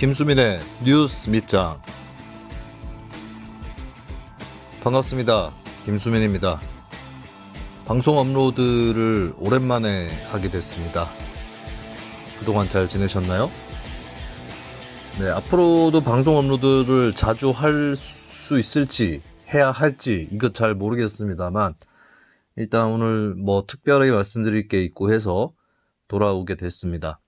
김수민의 뉴스 밑장. 반갑습니다. 김수민입니다. 방송 업로드를 오랜만에 하게 됐습니다. 그동안 잘 지내셨나요? 네, 앞으로도 방송 업로드를 자주 할 수 있을지 해야 할지 이것 잘 모르겠습니다만, 일단 오늘 뭐 특별하게 말씀드릴 게 있고 해서 돌아오게 됐습니다.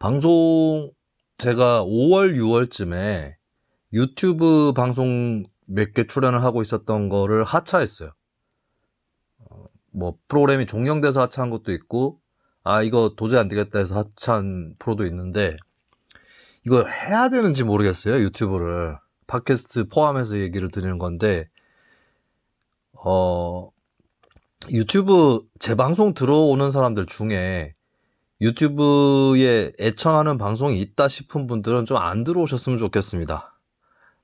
방송 제가 5월 6월쯤에 유튜브 방송 몇 개 출연을 하고 있었던 거를 하차했어요. 뭐 프로그램이 종영돼서 하차한 것도 있고, 이거 도저히 안 되겠다 해서 하차한 프로도 있는데, 이걸 해야 되는지 모르겠어요. 유튜브를 팟캐스트 포함해서 얘기를 드리는 건데, 유튜브 재방송 들어오는 사람들 중에 유튜브에 애청하는 방송이 있다 싶은 분들은 좀 안 들어오셨으면 좋겠습니다.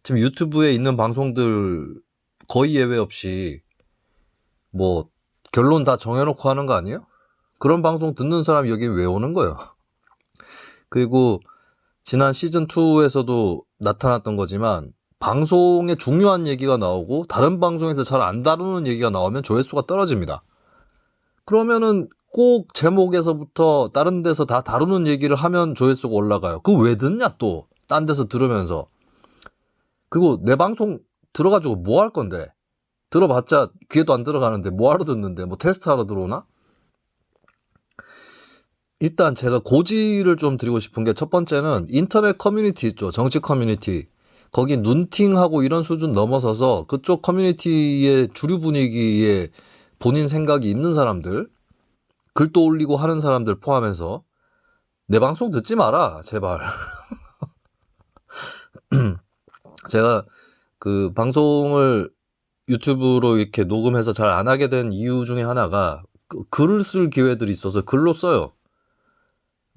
지금 유튜브에 있는 방송들 거의 예외 없이 뭐 결론 다 정해놓고 하는 거 아니에요? 그런 방송 듣는 사람이 여기 왜 오는 거예요? 그리고 지난 시즌2에서도 나타났던 거지만, 방송에 중요한 얘기가 나오고 다른 방송에서 잘 안 다루는 얘기가 나오면 조회수가 떨어집니다. 그러면은 꼭 제목에서부터 다른 데서 다 다루는 얘기를 하면 조회수가 올라가요. 그거 왜 듣냐 또 딴 데서 들으면서. 그리고 내 방송 들어가지고 뭐 할 건데, 들어봤자 귀에도 안 들어가는데 뭐하러 듣는데, 뭐 테스트하러 들어오나? 일단 제가 고지를 좀 드리고 싶은 게, 첫 번째는 인터넷 커뮤니티 있죠. 정치 커뮤니티. 거기 눈팅하고 이런 수준 넘어서서 그쪽 커뮤니티의 주류 분위기에 본인 생각이 있는 사람들, 글도 올리고 하는 사람들 포함해서 내 방송 듣지 마라 제발. 제가 그 방송을 유튜브로 이렇게 녹음해서 잘 안 하게 된 이유 중에 하나가, 글을 쓸 기회들이 있어서 글로 써요.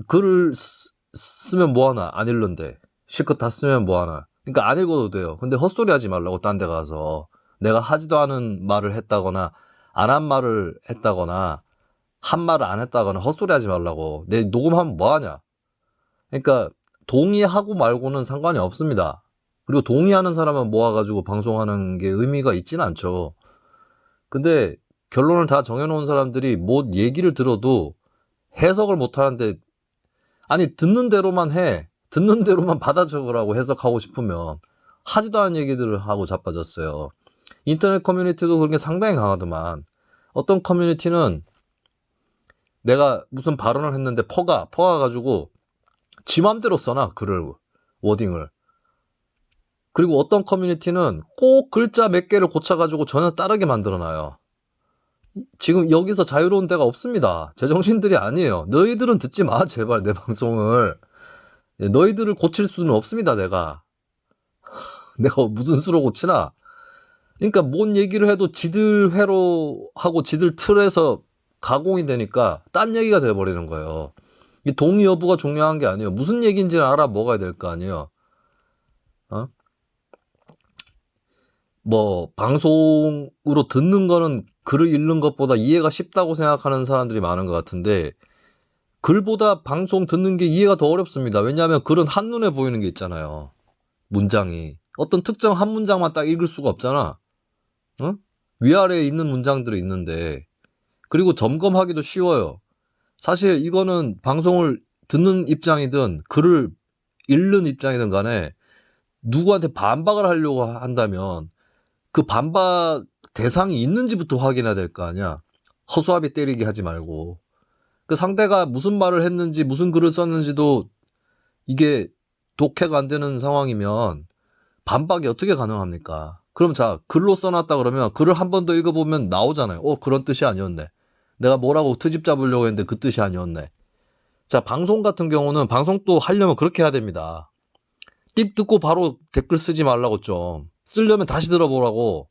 글을 쓰면 뭐하나, 안 읽는데. 실컷 다 쓰면 뭐하나. 그러니까 안 읽어도 돼요. 근데 헛소리 하지 말라고, 딴 데 가서. 내가 하지도 않은 말을 했다거나 안 한 말을 했다거나 한 말을 안 했다거나 헛소리 하지 말라고. 내 녹음하면 뭐하냐. 그러니까 동의하고 말고는 상관이 없습니다. 그리고 동의하는 사람은 모아가지고 방송하는 게 의미가 있지는 않죠. 근데 결론을 다 정해놓은 사람들이 뭐 얘기를 들어도 해석을 못하는데, 아니 듣는 대로만 해, 듣는 대로만 받아 적으라고. 해석하고 싶으면 하지도 않은 얘기들을 하고 자빠졌어요. 인터넷 커뮤니티도 그런 게 상당히 강하더만. 어떤 커뮤니티는 내가 무슨 발언을 했는데 퍼가가지고 지 맘대로 써놔, 글을, 워딩을. 그리고 어떤 커뮤니티는 꼭 글자 몇 개를 고쳐가지고 전혀 다르게 만들어놔요. 지금 여기서 자유로운 데가 없습니다. 제정신들이 아니에요. 너희들은 듣지 마 제발 내 방송을. 너희들을 고칠 수는 없습니다. 내가 무슨 수로 고치나. 그러니까 뭔 얘기를 해도 지들 회로 하고 지들 틀에서 가공이 되니까 딴 얘기가 돼버리는 거예요. 이 동의 여부가 중요한 게 아니에요. 무슨 얘기인지는 알아 먹어야 될 거 아니에요. 뭐 방송으로 듣는 거는 글을 읽는 것보다 이해가 쉽다고 생각하는 사람들이 많은 것 같은데, 글보다 방송 듣는 게 이해가 더 어렵습니다. 왜냐하면 글은 한눈에 보이는 게 있잖아요. 문장이 어떤 특정 한 문장만 딱 읽을 수가 없잖아. 응? 위아래에 있는 문장들이 있는데. 그리고 점검하기도 쉬워요. 사실 이거는 방송을 듣는 입장이든 글을 읽는 입장이든 간에 누구한테 반박을 하려고 한다면 그 반박 대상이 있는지부터 확인해야 될 거 아니야. 허수아비 때리기 하지 말고. 그 상대가 무슨 말을 했는지 무슨 글을 썼는지도 이게 독해가 안 되는 상황이면 반박이 어떻게 가능합니까? 그럼 자, 글로 써놨다 그러면 글을 한 번 더 읽어보면 나오잖아요. 그런 뜻이 아니었네. 내가 뭐라고 트집 잡으려고 했는데 그 뜻이 아니었네. 자, 방송 같은 경우는 방송도 하려면 그렇게 해야 됩니다. 띡 듣고 바로 댓글 쓰지 말라고 좀. 쓰려면 다시 들어보라고.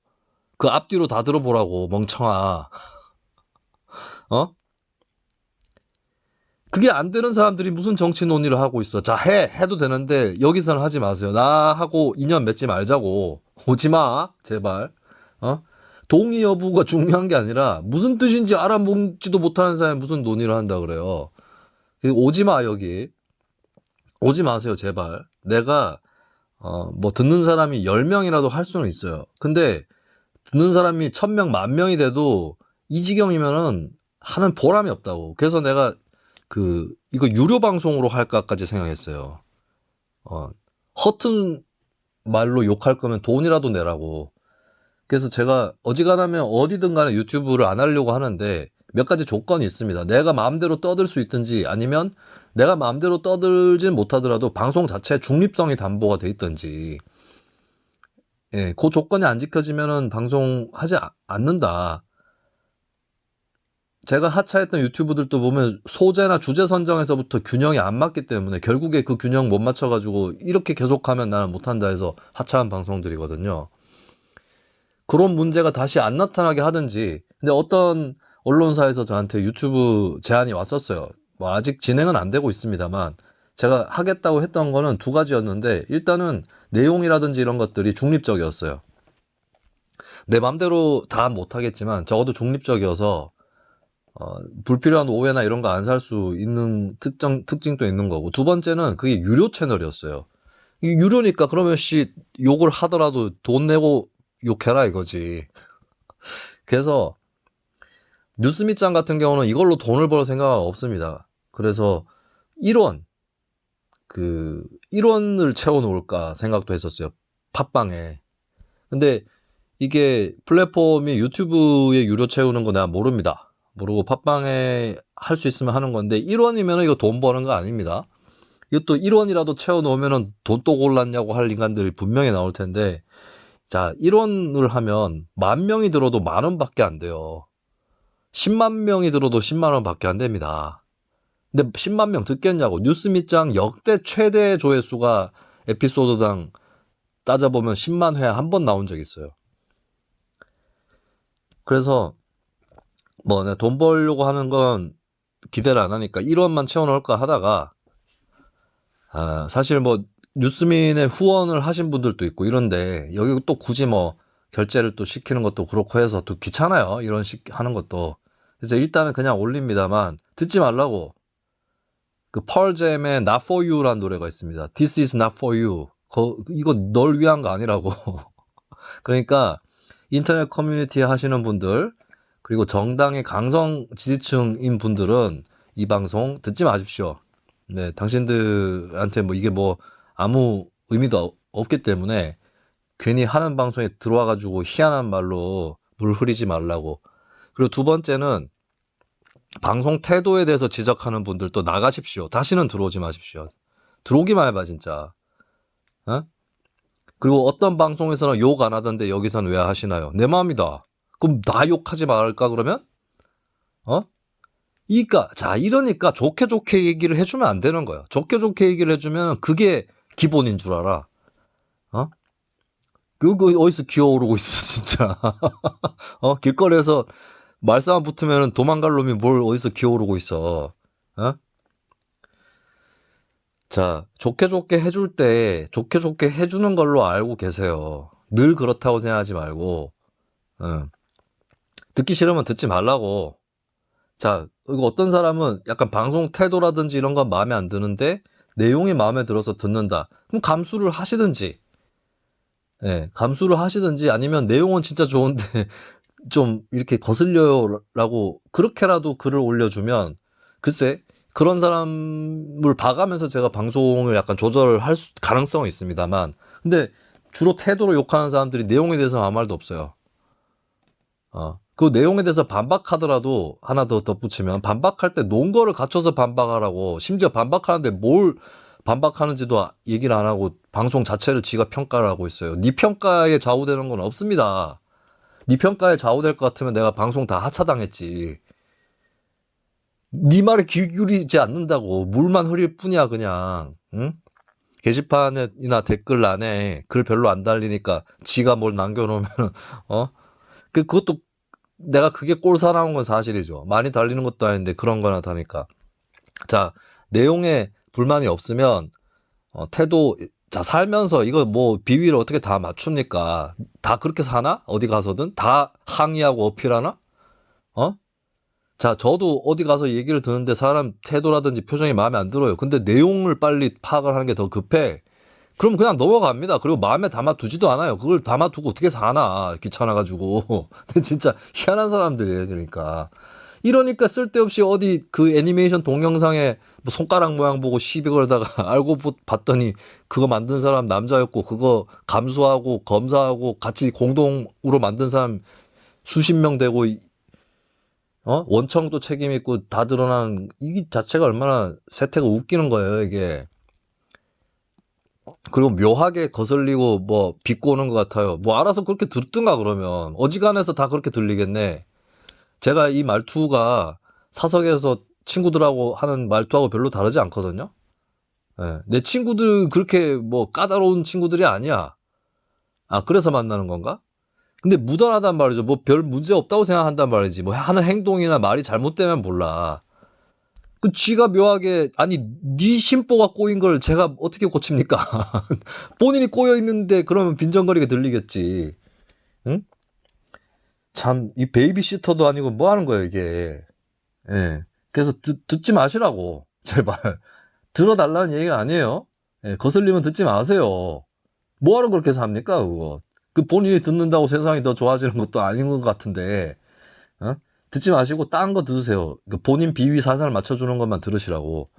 그 앞뒤로 다 들어보라고, 멍청아. 그게 안 되는 사람들이 무슨 정치 논의를 하고 있어. 자, 해도 되는데 여기서는 하지 마세요. 나하고 인연 맺지 말자고. 오지 마, 제발. 동의 여부가 중요한 게 아니라 무슨 뜻인지 알아먹지도 못하는 사람이 무슨 논의를 한다 그래요. 오지 마, 여기. 오지 마세요, 제발. 내가, 뭐, 듣는 사람이 10명이라도 할 수는 있어요. 근데, 듣는 사람이 1000명, 10,000명이 돼도, 이 지경이면은, 하는 보람이 없다고. 그래서 내가, 이거 유료 방송으로 할까까지 생각했어요. 허튼 말로 욕할 거면 돈이라도 내라고. 그래서 제가 어지간하면 어디든 간에 유튜브를 안 하려고 하는데 몇 가지 조건이 있습니다. 내가 마음대로 떠들 수 있든지 아니면 내가 마음대로 떠들진 못하더라도 방송 자체의 중립성이 담보가 돼 있든지, 예, 그 조건이 안 지켜지면은 방송하지 않는다. 제가 하차했던 유튜브들도 보면 소재나 주제 선정에서부터 균형이 안 맞기 때문에 결국에 그 균형 못 맞춰가지고 이렇게 계속하면 나는 못한다 해서 하차한 방송들이거든요. 그런 문제가 다시 안 나타나게 하든지. 근데 어떤 언론사에서 저한테 유튜브 제안이 왔었어요. 뭐 아직 진행은 안 되고 있습니다만 제가 하겠다고 했던 거는 두 가지였는데, 일단은 내용이라든지 이런 것들이 중립적이었어요. 내 맘대로 다 못하겠지만 적어도 중립적이어서 불필요한 오해나 이런 거 안 살 수 있는 특징도 있는 거고, 두 번째는 그게 유료 채널이었어요. 이 유료니까 그러면 욕을 하더라도 돈 내고 욕해라 이거지. 그래서 뉴스미짱 같은 경우는 이걸로 돈을 벌 생각은 없습니다. 그래서 1원, 1원을 채워놓을까 생각도 했었어요. 팟빵에. 근데 이게 플랫폼이 유튜브에 유료 채우는 거 내가 모릅니다. 모르고 팟빵에 할 수 있으면 하는 건데 1원이면 이거 돈 버는 거 아닙니다. 이것도 1원이라도 채워놓으면 돈 또 골랐냐고 할 인간들이 분명히 나올 텐데, 자, 1원을 하면 10,000명이 들어도 10,000원밖에 안 돼요. 10만 명이 들어도 10만 원밖에 안 됩니다. 근데 10만 명 듣겠냐고. 뉴스미짱 역대 최대 조회수가 에피소드당 따져보면 10만 회 한 번 나온 적 있어요. 그래서 뭐 돈 벌려고 하는 건 기대를 안 하니까 1원만 채워놓을까 하다가, 사실 뭐 뉴스민의 후원을 하신 분들도 있고 이런데 여기 또 굳이 뭐 결제를 또 시키는 것도 그렇고 해서 또 귀찮아요. 이런 식 하는 것도. 그래서 일단은 그냥 올립니다만 듣지 말라고. 그 펄잼의 Not For You라는 노래가 있습니다. This is not for you. 이거 널 위한 거 아니라고. 그러니까 인터넷 커뮤니티 하시는 분들, 그리고 정당의 강성 지지층인 분들은 이 방송 듣지 마십시오. 네, 당신들한테 뭐 이게 뭐 아무 의미도 없기 때문에 괜히 하는 방송에 들어와가지고 희한한 말로 물 흐리지 말라고. 그리고 두 번째는 방송 태도에 대해서 지적하는 분들도 나가십시오. 다시는 들어오지 마십시오. 들어오기만 해봐 진짜. 어? 그리고 어떤 방송에서는 욕 안 하던데 여기서는 왜 하시나요? 내 마음이다. 그럼 나 욕하지 말까 그러면? 어? 이러니까 좋게 좋게 얘기를 해주면 안 되는 거야. 좋게 좋게 얘기를 해주면 그게 기본인 줄 알아. 어? 그거 어디서 기어오르고 있어 진짜. 길거리에서 말싸움 붙으면 도망갈 놈이 뭘 어디서 기어오르고 있어. 어? 자, 좋게 좋게 해줄 때 좋게 좋게 해주는 걸로 알고 계세요. 늘 그렇다고 생각하지 말고. 듣기 싫으면 듣지 말라고. 자, 이거 어떤 사람은 약간 방송 태도라든지 이런 건 마음에 안 드는데 내용이 마음에 들어서 듣는다. 그럼 감수를 하시든지. 예, 감수를 하시든지 아니면 내용은 진짜 좋은데 좀 이렇게 거슬려요라고 그렇게라도 글을 올려주면, 글쎄 그런 사람을 봐가면서 제가 방송을 약간 조절할 가능성은 있습니다만, 근데 주로 태도로 욕하는 사람들이 내용에 대해서 아무 말도 없어요. 그 내용에 대해서 반박하더라도 하나 더 덧붙이면 반박할 때 논거를 갖춰서 반박하라고. 심지어 반박하는데 뭘 반박하는지도 얘기를 안 하고 방송 자체를 지가 평가를 하고 있어요. 네 평가에 좌우되는 건 없습니다. 네 평가에 좌우될 것 같으면 내가 방송 다 하차당했지. 네 말에 귀 기울이지 않는다고. 물만 흐릴 뿐이야 그냥. 응? 게시판이나 댓글란에 글 별로 안 달리니까 지가 뭘 남겨놓으면 그것도 내가 그게 꼴사나운 건 사실이죠. 많이 달리는 것도 아닌데 그런 거나 다니까. 자, 내용에 불만이 없으면 태도. 자, 살면서 이거 뭐 비위를 어떻게 다 맞춥니까? 다 그렇게 사나? 어디 가서든 다 항의하고 어필하나? 어? 자, 저도 어디 가서 얘기를 듣는데 사람 태도라든지 표정이 마음에 안 들어요. 근데 내용을 빨리 파악을 하는 게 더 급해. 그럼 그냥 넘어갑니다. 그리고 마음에 담아두지도 않아요. 그걸 담아두고 어떻게 사나. 귀찮아가지고. 진짜 희한한 사람들이에요. 그러니까. 이러니까 쓸데없이 어디 그 애니메이션 동영상에 뭐 손가락 모양 보고 시비 걸다가 알고 봤더니 그거 만든 사람 남자였고 그거 감수하고 검사하고 같이 공동으로 만든 사람 수십 명 되고 원청도 책임 있고 다 드러난 이 자체가 얼마나 세태가 웃기는 거예요, 이게. 그리고 묘하게 거슬리고 뭐 비꼬는 것 같아요. 뭐 알아서 그렇게 듣든가 그러면 어지간해서 다 그렇게 들리겠네. 제가 이 말투가 사석에서 친구들하고 하는 말투하고 별로 다르지 않거든요. 예, 내 친구들 그렇게 뭐 까다로운 친구들이 아니야. 아, 그래서 만나는 건가? 근데 무던하단 말이죠. 뭐 별 문제 없다고 생각한단 말이지. 뭐 하는 행동이나 말이 잘못되면 몰라. 그 쥐가 묘하게 아니 네 심보가 꼬인 걸 제가 어떻게 고칩니까? 본인이 꼬여 있는데 그러면 빈정거리게 들리겠지. 응? 참 이 베이비시터도 아니고 뭐 하는 거예요 이게. 예. 그래서 듣지 마시라고 제발. 들어달라는 얘기가 아니에요. 예, 거슬리면 듣지 마세요. 뭐하러 그렇게 삽니까 그거. 그 본인이 듣는다고 세상이 더 좋아지는 것도 아닌 것 같은데. 어? 듣지 마시고 딴 거 들으세요. 그 본인 비위 살살 맞춰주는 것만 들으시라고.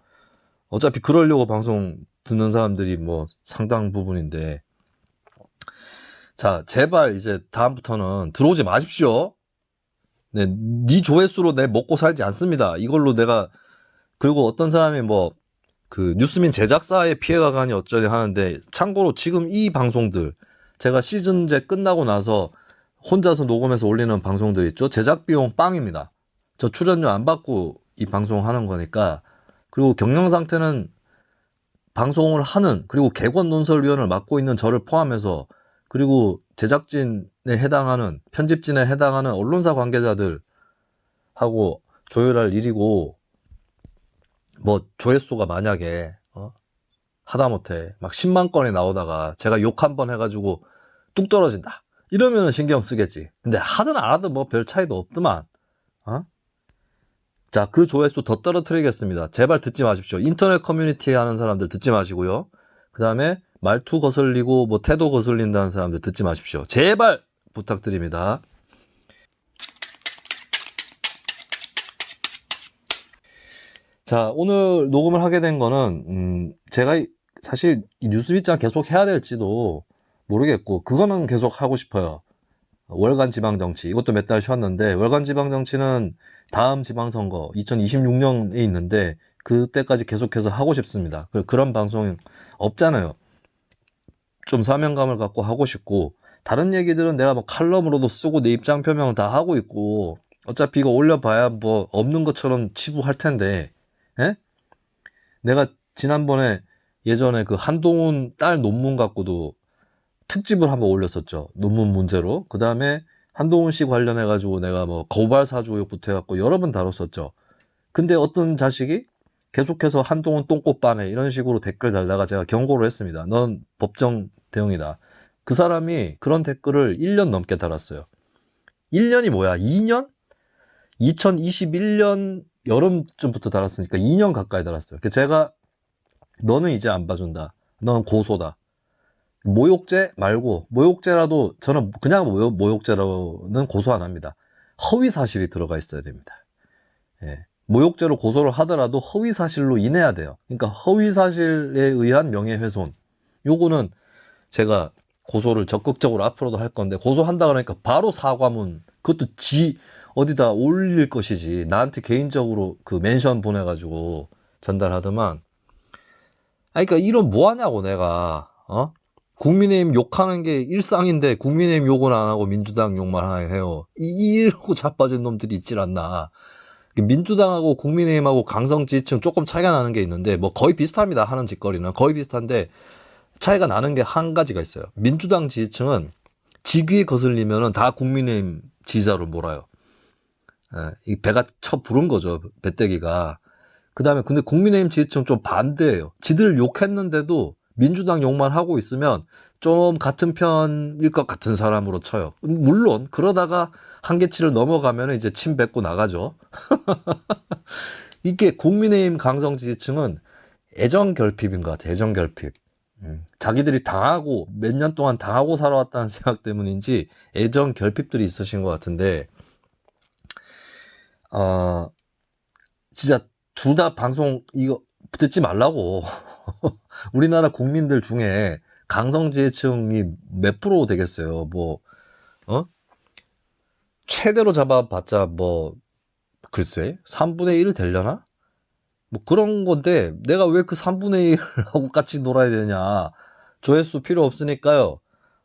어차피 그러려고 방송 듣는 사람들이 뭐 상당 부분인데. 자, 제발 이제 다음부터는 들어오지 마십시오. 네 조회수로 내 먹고 살지 않습니다. 이걸로 내가. 그리고 어떤 사람이 뭐 그 뉴스민 제작사에 피해가 가니 어쩌니 하는데, 참고로 지금 이 방송들 제가 시즌제 끝나고 나서 혼자서 녹음해서 올리는 방송들 있죠. 제작 비용 빵입니다. 저 출연료 안 받고 이 방송 하는 거니까. 그리고 경영 상태는 방송을 하는, 그리고 객원 논설위원을 맡고 있는 저를 포함해서, 그리고 제작진에 해당하는, 편집진에 해당하는 언론사 관계자들 하고 조율할 일이고, 뭐 조회수가 만약에 하다못해 막 10만 건이 나오다가 제가 욕 한 번 해가지고 뚝 떨어진다 이러면은 신경 쓰겠지. 근데 하든 안 하든 뭐 별 차이도 없더만. 자, 그 조회수 더 떨어뜨리겠습니다. 제발 듣지 마십시오. 인터넷 커뮤니티 하는 사람들 듣지 마시고요. 그 다음에 말투 거슬리고 뭐 태도 거슬린다는 사람들 듣지 마십시오. 제발 부탁드립니다. 자, 오늘 녹음을 하게 된 거는 제가 사실 이 뉴스빗장 계속 해야 될지도 모르겠고, 그거는 계속 하고 싶어요. 월간 지방정치, 이것도 몇 달 쉬었는데, 월간 지방정치는 다음 지방선거 2026년에 있는데 그때까지 계속해서 하고 싶습니다. 그런 방송 없잖아요. 좀 사명감을 갖고 하고 싶고, 다른 얘기들은 내가 뭐 칼럼으로도 쓰고 내 입장 표명을 다 하고 있고, 어차피 이거 올려봐야 뭐 없는 것처럼 치부할 텐데. 예? 내가 지난번에 예전에 그 한동훈 딸 논문 갖고도 특집을 한번 올렸었죠. 논문 문제로. 그 다음에 한동훈 씨 관련해가지고 내가 뭐 고발 사주 의혹부터 해갖고 여러 번 다뤘었죠. 근데 어떤 자식이 계속해서 한동훈 똥꼬 빠네 이런 식으로 댓글 달다가 제가 경고를 했습니다. 넌 법정 대응이다. 그 사람이 그런 댓글을 1년 넘게 달았어요. 1년이 뭐야? 2년? 2021년 여름쯤부터 달았으니까 2년 가까이 달았어요. 제가 너는 이제 안 봐준다. 너는 고소다. 모욕죄 말고, 모욕죄라도 저는 그냥 모욕죄로는 고소 안 합니다. 허위 사실이 들어가 있어야 됩니다. 예. 모욕죄로 고소를 하더라도 허위 사실로 인해야 돼요. 그러니까 허위 사실에 의한 명예훼손. 요거는 제가 고소를 적극적으로 앞으로도 할 건데, 고소한다 그러니까 바로 사과문, 그것도 어디다 올릴 것이지 나한테 개인적으로 그 멘션 보내가지고 전달하더만. 그러니까 이런 뭐 하냐고 내가. 국민의힘 욕하는 게 일상인데 국민의힘 욕은 안 하고 민주당 욕만 해요. 이러고 자빠진 놈들이 있질 않나. 민주당하고 국민의힘하고 강성 지지층 조금 차이가 나는 게 있는데, 뭐 거의 비슷합니다. 하는 짓거리는 거의 비슷한데 차이가 나는 게 한 가지가 있어요. 민주당 지지층은 직위에 거슬리면은 다 국민의힘 지지자로 몰아요. 이 배가 쳐 부른 거죠, 배때기가. 그 다음에 근데 국민의힘 지지층 좀 반대예요. 지들 욕했는데도 민주당 욕만 하고 있으면 좀 같은 편일 것 같은 사람으로 쳐요. 물론 그러다가 한계치를 넘어가면 이제 침 뱉고 나가죠. 이게 국민의힘 강성 지지층은 애정 결핍인 것 같아요. 애정 결핍. 자기들이 당하고 몇 년 동안 당하고 살아왔다는 생각 때문인지 애정 결핍들이 있으신 것 같은데 진짜 둘 다 방송 이거 듣지 말라고. 우리나라 국민들 중에 강성 지지층이 몇 프로 되겠어요. 뭐 최대로 잡아봤자 뭐 글쎄 3분의 1 되려나? 뭐 그런 건데 내가 왜 그 3분의 1하고 같이 놀아야 되냐. 조회수 필요 없으니까요.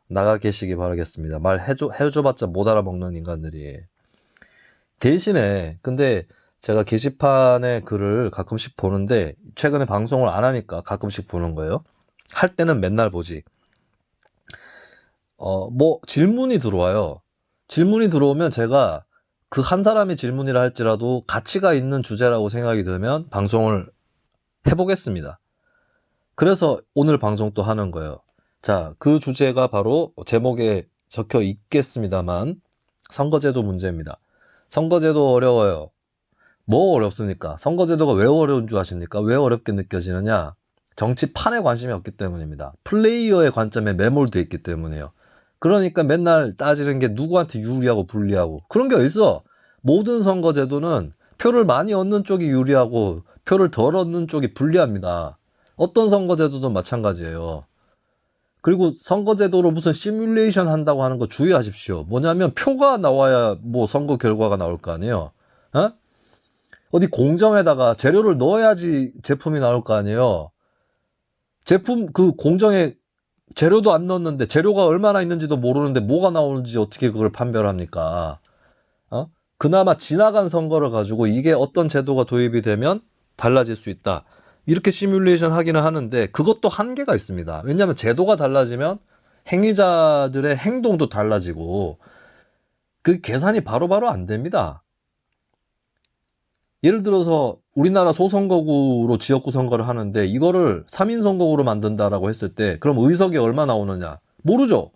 나가 계시기 바라겠습니다. 말 해줘봤자 못 알아먹는 인간들이. 대신에 근데 제가 게시판에 글을 가끔씩 보는데 최근에 방송을 안 하니까 가끔씩 보는 거예요. 할 때는 맨날 보지. 뭐 질문이 들어와요. 질문이 들어오면 제가 그 한 사람이 질문이라 할지라도 가치가 있는 주제라고 생각이 들면 방송을 해보겠습니다. 그래서 오늘 방송 또 하는 거예요. 자, 그 주제가 바로 제목에 적혀 있겠습니다만 선거제도 문제입니다. 선거제도 어려워요. 뭐 어렵습니까? 선거제도가 왜 어려운 줄 아십니까? 왜 어렵게 느껴지느냐? 정치판에 관심이 없기 때문입니다. 플레이어의 관점에 매몰되어 있기 때문이에요. 그러니까 맨날 따지는 게 누구한테 유리하고 불리하고 그런 게 어딨어? 모든 선거제도는 표를 많이 얻는 쪽이 유리하고 표를 덜 얻는 쪽이 불리합니다. 어떤 선거제도도 마찬가지예요. 그리고 선거제도로 무슨 시뮬레이션 한다고 하는 거 주의하십시오. 뭐냐면 표가 나와야 뭐 선거 결과가 나올 거 아니에요. 어디 공정에다가 재료를 넣어야지 제품이 나올 거 아니에요. 제품 그 공정에 재료도 안 넣었는데 재료가 얼마나 있는지도 모르는데 뭐가 나오는지 어떻게 그걸 판별합니까? 그나마 지나간 선거를 가지고 이게 어떤 제도가 도입이 되면 달라질 수 있다. 이렇게 시뮬레이션 하기는 하는데 그것도 한계가 있습니다. 왜냐하면 제도가 달라지면 행위자들의 행동도 달라지고 그 계산이 바로바로 안 됩니다. 예를 들어서 우리나라 소선거구로 지역구 선거를 하는데 이거를 3인 선거구로 만든다라고 했을 때 그럼 의석이 얼마 나오느냐? 모르죠.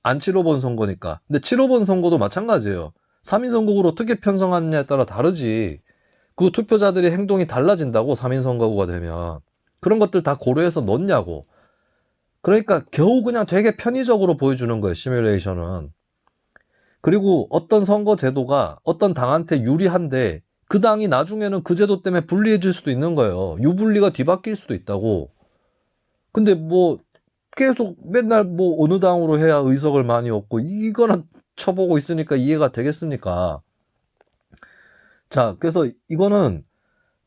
안 치러본 선거니까. 근데 치러본 선거도 마찬가지예요. 3인 선거구로 어떻게 편성하느냐에 따라 다르지. 그 투표자들의 행동이 달라진다고 3인 선거구가 되면. 그런 것들 다 고려해서 넣냐고. 그러니까 겨우 그냥 되게 편의적으로 보여주는 거예요. 시뮬레이션은. 그리고 어떤 선거 제도가 어떤 당한테 유리한데 그 당이 나중에는 그 제도 때문에 불리해질 수도 있는 거예요. 유불리가 뒤바뀔 수도 있다고. 근데 뭐 계속 맨날 뭐 어느 당으로 해야 의석을 많이 얻고 이거나 쳐보고 있으니까 이해가 되겠습니까? 자, 그래서 이거는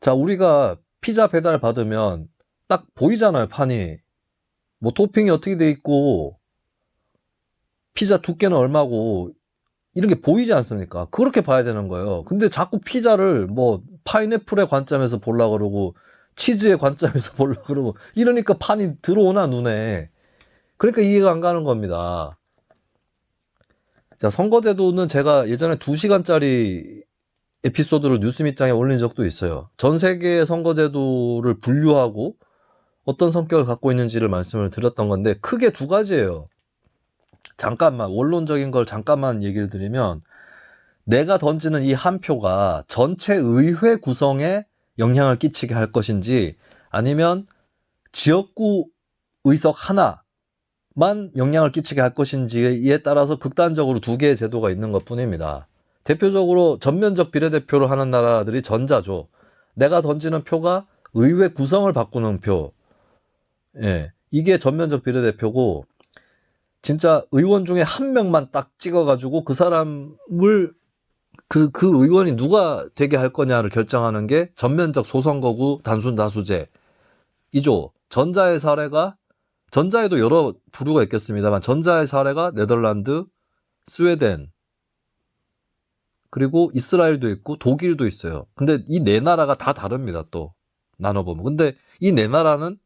자 우리가 피자 배달 받으면 딱 보이잖아요, 판이. 뭐 토핑이 어떻게 돼 있고 피자 두께는 얼마고 이런 게 보이지 않습니까? 그렇게 봐야 되는 거예요. 근데 자꾸 피자를 뭐 파인애플의 관점에서 보려고 그러고 치즈의 관점에서 보려고 그러고 이러니까 판이 들어오나 눈에. 그러니까 이해가 안 가는 겁니다. 자, 선거제도는 제가 예전에 2시간짜리 에피소드를 뉴스미장에 올린 적도 있어요. 전 세계의 선거제도를 분류하고 어떤 성격을 갖고 있는지를 말씀을 드렸던 건데 크게 두 가지예요. 잠깐만 원론적인 걸 잠깐만 얘기를 드리면 내가 던지는 이 한 표가 전체 의회 구성에 영향을 끼치게 할 것인지 아니면 지역구 의석 하나만 영향을 끼치게 할 것인지에 따라서 극단적으로 두 개의 제도가 있는 것 뿐입니다. 대표적으로 전면적 비례대표를 하는 나라들이 전자죠. 내가 던지는 표가 의회 구성을 바꾸는 표. 예, 이게 전면적 비례대표고 진짜 의원 중에 한 명만 딱 찍어가지고 그 사람을 그 의원이 누가 되게 할 거냐를 결정하는 게 전면적 소선거구 단순 다수제 이죠. 전자의 사례가 전자에도 여러 부류가 있겠습니다만 전자의 사례가 네덜란드, 스웨덴 그리고 이스라엘도 있고 독일도 있어요. 근데 이 네 나라가 다 다릅니다. 또 나눠보면. 근데 이 네 나라는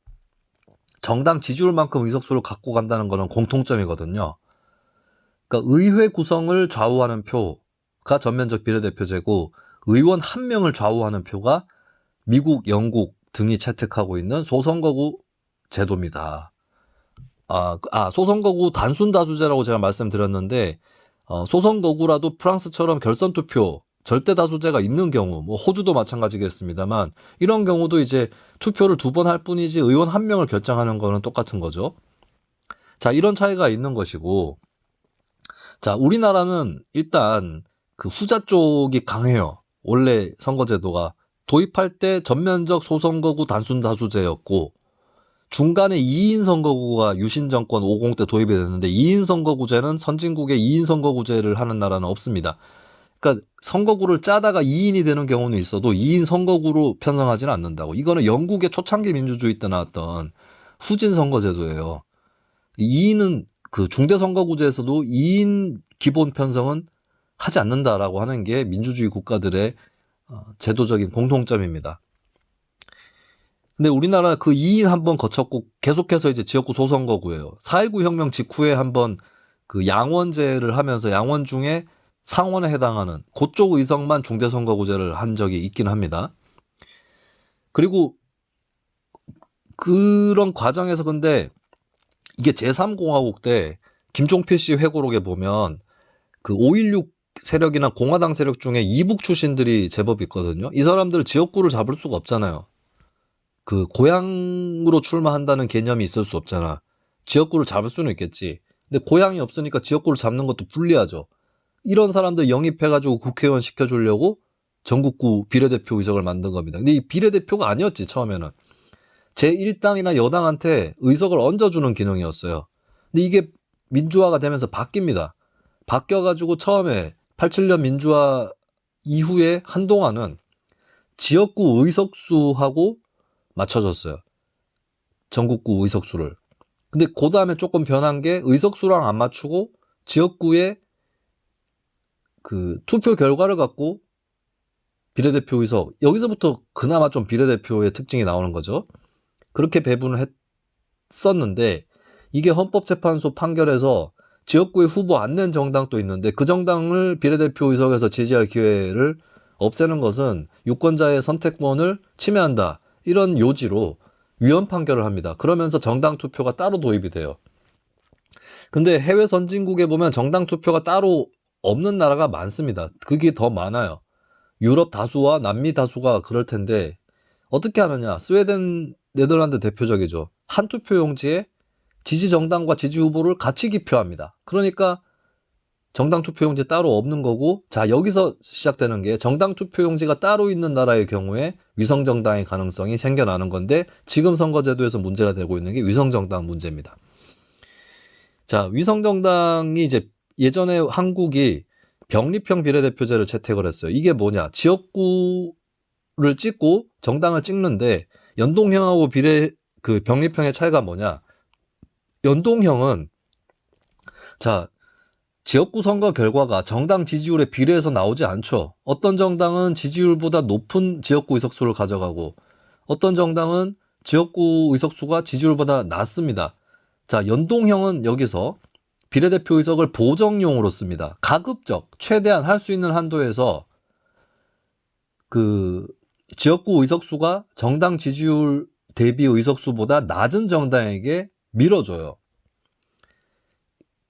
정당 지지율만큼 의석수를 갖고 간다는 거는 공통점이거든요. 그러니까 의회 구성을 좌우하는 표가 전면적 비례대표제고 의원 한 명을 좌우하는 표가 미국, 영국 등이 채택하고 있는 소선거구 제도입니다. 소선거구 단순다수제라고 제가 말씀드렸는데, 소선거구라도 프랑스처럼 결선투표, 절대다수제가 있는 경우, 뭐 호주도 마찬가지겠습니다만, 이런 경우도 이제 투표를 2번 할 뿐이지 의원 1명을 결정하는 거는 똑같은 거죠. 자, 이런 차이가 있는 것이고, 자, 우리나라는 일단 그 후자 쪽이 강해요. 원래 선거제도가. 도입할 때 전면적 소선거구 단순다수제였고, 중간에 2인 선거구가 유신 정권 50 때 도입이 됐는데 2인 선거구제는 선진국에 2인 선거구제를 하는 나라는 없습니다. 그러니까 선거구를 짜다가 2인이 되는 경우는 있어도 2인 선거구로 편성하지는 않는다고. 이거는 영국의 초창기 민주주의 때 나왔던 후진 선거제도예요. 2인은 그 중대 선거구제에서도 2인 기본 편성은 하지 않는다라고 하는 게 민주주의 국가들의 제도적인 공통점입니다. 근데 우리나라 그 2인 한번 거쳤고 계속해서 이제 지역구 소선거구예요. 4.19 혁명 직후에 한번 그 양원제를 하면서 양원 중에 상원에 해당하는 그쪽 의석만 중대선거구제를 한 적이 있긴 합니다. 그리고 그런 과정에서 근데 이게 제3공화국 때 김종필 씨 회고록에 보면 그 5.16 세력이나 공화당 세력 중에 이북 출신들이 제법 있거든요. 이 사람들 지역구를 잡을 수가 없잖아요. 그 고향으로 출마한다는 개념이 있을 수 없잖아. 지역구를 잡을 수는 있겠지. 근데 고향이 없으니까 지역구를 잡는 것도 불리하죠. 이런 사람들 영입해가지고 국회의원 시켜주려고 전국구 비례대표 의석을 만든 겁니다. 근데 이 비례대표가 아니었지, 처음에는. 제1당이나 여당한테 의석을 얹어주는 기능이었어요. 근데 이게 민주화가 되면서 바뀝니다. 바뀌어가지고 처음에 87년 민주화 이후에 한동안은 지역구 의석수하고 맞춰졌어요. 전국구 의석수를. 근데 그 다음에 조금 변한 게 의석수랑 안 맞추고 지역구에 그 투표 결과를 갖고 비례대표 의석, 여기서부터 그나마 좀 비례대표의 특징이 나오는 거죠. 그렇게 배분을 했었는데 이게 헌법재판소 판결에서 지역구에 후보 안 낸 정당도 있는데 그 정당을 비례대표 의석에서 지지할 기회를 없애는 것은 유권자의 선택권을 침해한다. 이런 요지로 위헌 판결을 합니다. 그러면서 정당 투표가 따로 도입이 돼요. 근데 해외 선진국에 보면 정당 투표가 따로 없는 나라가 많습니다. 그게 더 많아요. 유럽 다수와 남미 다수가 그럴 텐데 어떻게 하느냐. 스웨덴, 네덜란드 대표적이죠. 한 투표용지에 지지 정당과 지지 후보를 같이 기표합니다. 그러니까 정당 투표용지 따로 없는 거고, 자, 여기서 시작되는 게 정당 투표용지가 따로 있는 나라의 경우에 위성정당의 가능성이 생겨나는 건데, 지금 선거제도에서 문제가 되고 있는 게 위성정당 문제입니다. 자, 위성정당이 이제 예전에 한국이 병립형 비례대표제를 채택을 했어요. 이게 뭐냐? 지역구를 찍고 정당을 찍는데, 연동형하고 병립형의 차이가 뭐냐? 연동형은, 자, 지역구 선거 결과가 정당 지지율에 비례해서 나오지 않죠. 어떤 정당은 지지율보다 높은 지역구 의석수를 가져가고 어떤 정당은 지역구 의석수가 지지율보다 낮습니다. 자, 연동형은 여기서 비례대표 의석을 보정용으로 씁니다. 가급적 최대한 할 수 있는 한도에서 그 지역구 의석수가 정당 지지율 대비 의석수보다 낮은 정당에게 밀어줘요.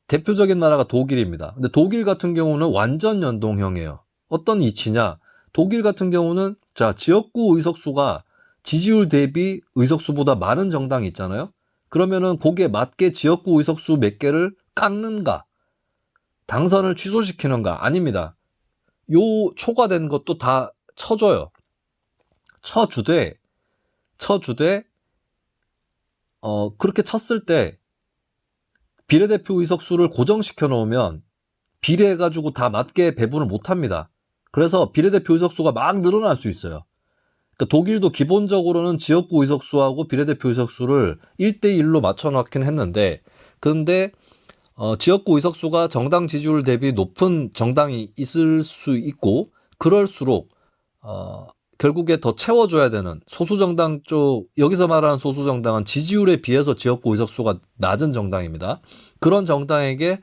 대표적인 나라가 독일입니다. 근데 독일 같은 경우는 완전 연동형이에요. 어떤 이치냐? 독일 같은 경우는 자, 지역구 의석수가 지지율 대비 의석수보다 많은 정당이 있잖아요. 그러면은 거기에 맞게 지역구 의석수 몇 개를 깎는가? 당선을 취소시키는가? 아닙니다. 요 초과된 것도 다 쳐줘요. 쳐주되 그렇게 쳤을 때 비례대표 의석수를 고정시켜 놓으면 비례해가지고 다 맞게 배분을 못합니다. 그래서 비례대표 의석수가 막 늘어날 수 있어요. 그러니까 독일도 기본적으로는 지역구 의석수하고 비례대표 의석수를 1대1로 맞춰놓긴 했는데, 근데 지역구 의석수가 정당 지지율 대비 높은 정당이 있을 수 있고, 그럴수록 결국에 더 채워줘야 되는 소수정당 쪽, 여기서 말하는 소수정당은 지지율에 비해서 지역구 의석수가 낮은 정당입니다. 그런 정당에게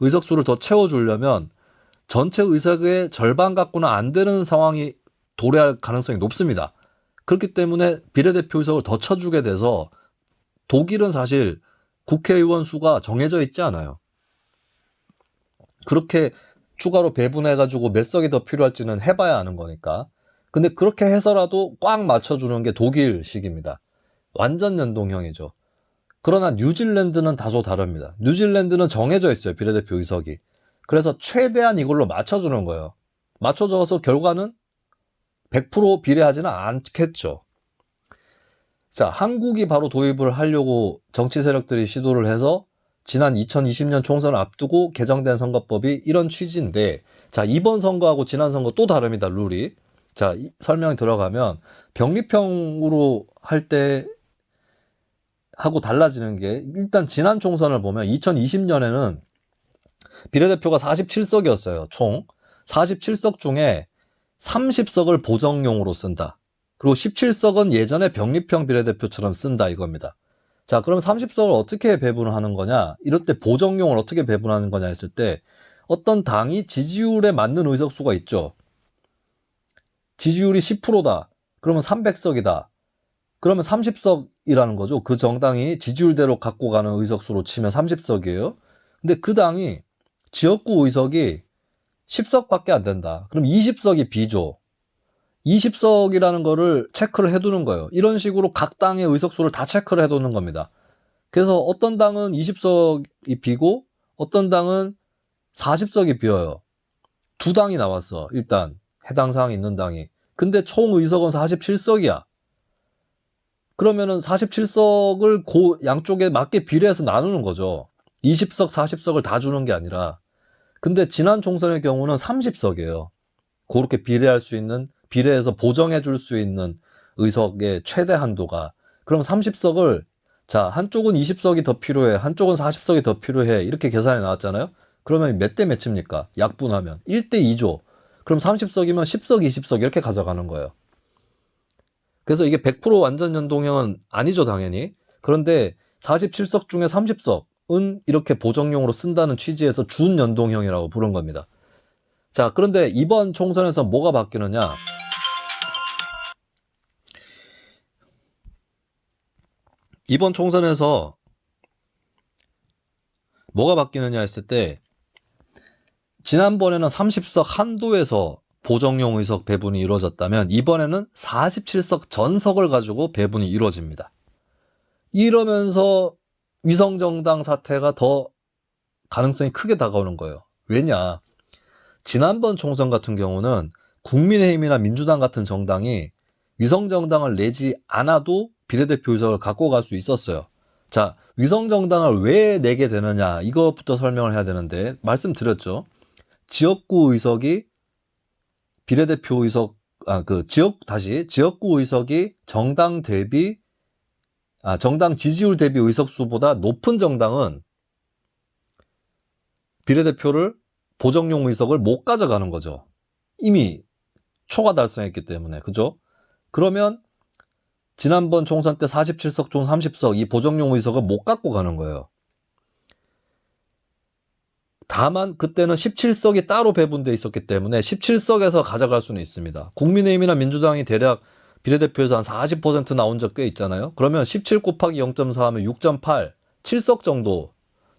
의석수를 더 채워주려면 전체 의석의 절반 갖고는 안 되는 상황이 도래할 가능성이 높습니다. 그렇기 때문에 비례대표 의석을 더 쳐주게 돼서 독일은 사실 국회의원 수가 정해져 있지 않아요. 그렇게 추가로 배분해가지고 몇 석이 더 필요할지는 해봐야 아는 거니까. 근데 그렇게 해서라도 꽉 맞춰주는 게 독일식입니다. 완전 연동형이죠. 그러나 뉴질랜드는 다소 다릅니다. 뉴질랜드는 정해져 있어요. 비례대표 의석이. 그래서 최대한 이걸로 맞춰주는 거예요. 맞춰줘서 결과는 100% 비례하지는 않겠죠. 자, 한국이 바로 도입을 하려고 정치 세력들이 시도를 해서 지난 2020년 총선을 앞두고 개정된 선거법이 이런 취지인데, 자, 이번 선거하고 지난 선거 또 다릅니다. 룰이. 자, 설명이 들어가면 병립형으로 할 때 하고 달라지는 게, 일단 지난 총선을 보면 2020년에는 비례대표가 47석이었어요. 총 47석 중에 30석을 보정용으로 쓴다. 그리고 17석은 예전에 병립형 비례대표처럼 쓴다 이겁니다. 자, 그럼 30석을 어떻게 배분을 하는 거냐? 이럴 때 보정용을 어떻게 배분하는 거냐 했을 때, 어떤 당이 지지율에 맞는 의석수가 있죠. 지지율이 10%다. 그러면 300석이다. 그러면 30석이라는 거죠. 그 정당이 지지율대로 갖고 가는 의석수로 치면 30석이에요. 근데 그 당이 지역구 의석이 10석밖에 안 된다. 그럼 20석이 비죠. 20석이라는 거를 체크를 해두는 거예요. 이런 식으로 각 당의 의석수를 다 체크를 해두는 겁니다. 그래서 어떤 당은 20석이 비고 어떤 당은 40석이 비어요. 두 당이 나왔어. 일단 해당 사항이 있는 당이. 근데 총 의석은 47석이야. 그러면은 47석을 양쪽에 맞게 비례해서 나누는 거죠. 20석, 40석을 다 주는 게 아니라. 근데 지난 총선의 경우는 30석이에요. 그렇게 비례할 수 있는, 비례해서 보정해 줄 수 있는 의석의 최대 한도가. 그럼 30석을, 자, 한쪽은 20석이 더 필요해, 한쪽은 40석이 더 필요해, 이렇게 계산이 나왔잖아요. 그러면 몇 대 몇입니까? 약분하면 1대 2죠. 그럼 30석이면 10석, 20석 이렇게 가져가는 거예요. 그래서 이게 100% 완전 연동형은 아니죠, 당연히. 그런데 47석 중에 30석은 이렇게 보정용으로 쓴다는 취지에서 준연동형이라고 부른 겁니다. 자, 그런데 이번 총선에서 뭐가 바뀌느냐? 이번 총선에서 뭐가 바뀌느냐 했을 때, 지난번에는 30석 한도에서 보정용 의석 배분이 이루어졌다면 이번에는 47석 전석을 가지고 배분이 이루어집니다. 이러면서 위성정당 사태가 더 가능성이 크게 다가오는 거예요. 왜냐? 지난번 총선 같은 경우는 국민의힘이나 민주당 같은 정당이 위성정당을 내지 않아도 비례대표 의석을 갖고 갈 수 있었어요. 자, 위성정당을 왜 내게 되느냐, 이것부터 설명을 해야 되는데, 말씀드렸죠. 지역구 의석이 비례대표 의석, 지역구 의석이 정당 대비, 정당 지지율 대비 의석수보다 높은 정당은 비례대표를, 보정용 의석을 못 가져가는 거죠. 이미 초과 달성했기 때문에. 그죠? 그러면 지난번 총선 때 47석 중 30석 이 보정용 의석을 못 갖고 가는 거예요. 다만 그때는 17석이 따로 배분돼 있었기 때문에 17석에서 가져갈 수는 있습니다. 국민의힘이나 민주당이 대략 비례대표에서 한 40% 나온 적 꽤 있잖아요. 그러면 17 곱하기 0.4 하면 6.8, 7석 정도,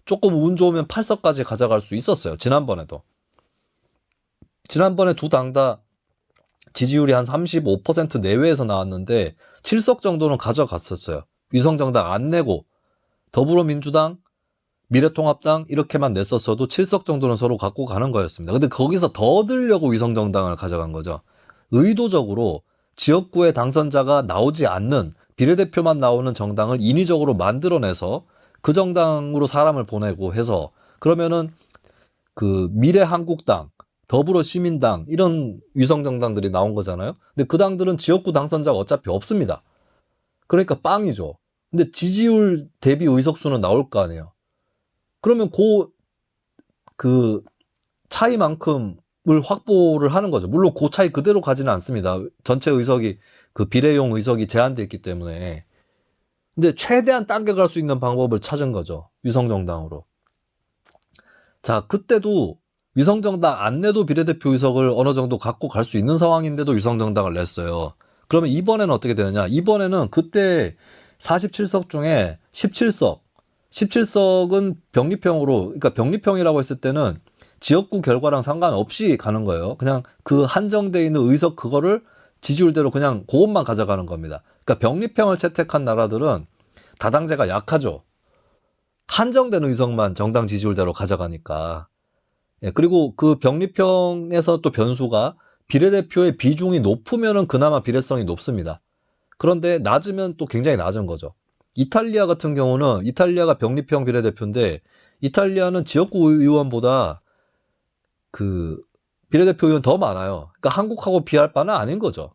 조금 운 좋으면 8석까지 가져갈 수 있었어요. 지난번에도. 지난번에 두 당 다 지지율이 한 35% 내외에서 나왔는데 7석 정도는 가져갔었어요. 위성정당 안 내고 더불어민주당, 미래통합당 이렇게만 냈었어도 7석 정도는 서로 갖고 가는 거였습니다. 근데 거기서 더 얻으려고 위성정당을 가져간 거죠. 의도적으로 지역구의 당선자가 나오지 않는, 비례대표만 나오는 정당을 인위적으로 만들어내서 그 정당으로 사람을 보내고 해서, 그러면은 그 미래한국당, 더불어시민당 이런 위성정당들이 나온 거잖아요. 근데 그 당들은 지역구 당선자가 어차피 없습니다. 그러니까 빵이죠. 근데 지지율 대비 의석수는 나올 거 아니에요. 그러면 그 차이만큼을 확보를 하는 거죠. 물론 그 차이 그대로 가지는 않습니다. 전체 의석이, 그 비례용 의석이 제한되어 있기 때문에. 근데 최대한 당겨갈 수 있는 방법을 찾은 거죠. 위성정당으로. 자, 그때도 위성정당 안 내도 비례대표 의석을 어느 정도 갖고 갈 수 있는 상황인데도 위성정당을 냈어요. 그러면 이번에는 어떻게 되느냐? 이번에는 그때 47석 중에 17석, 17석은 병립형으로, 그러니까 병립형이라고 했을 때는 지역구 결과랑 상관없이 가는 거예요. 그냥 그 한정돼 있는 의석 그거를 지지율대로 그냥 그것만 가져가는 겁니다. 그러니까 병립형을 채택한 나라들은 다당제가 약하죠. 한정된 의석만 정당 지지율대로 가져가니까. 예, 그리고 그 병립형에서 또 변수가 비례대표의 비중이 높으면은 그나마 비례성이 높습니다. 그런데 낮으면 또 굉장히 낮은 거죠. 이탈리아 같은 경우는 이탈리아가 병립형 비례대표인데 이탈리아는 지역구 의원보다 그 비례대표 의원 더 많아요. 그러니까 한국하고 비할 바는 아닌 거죠.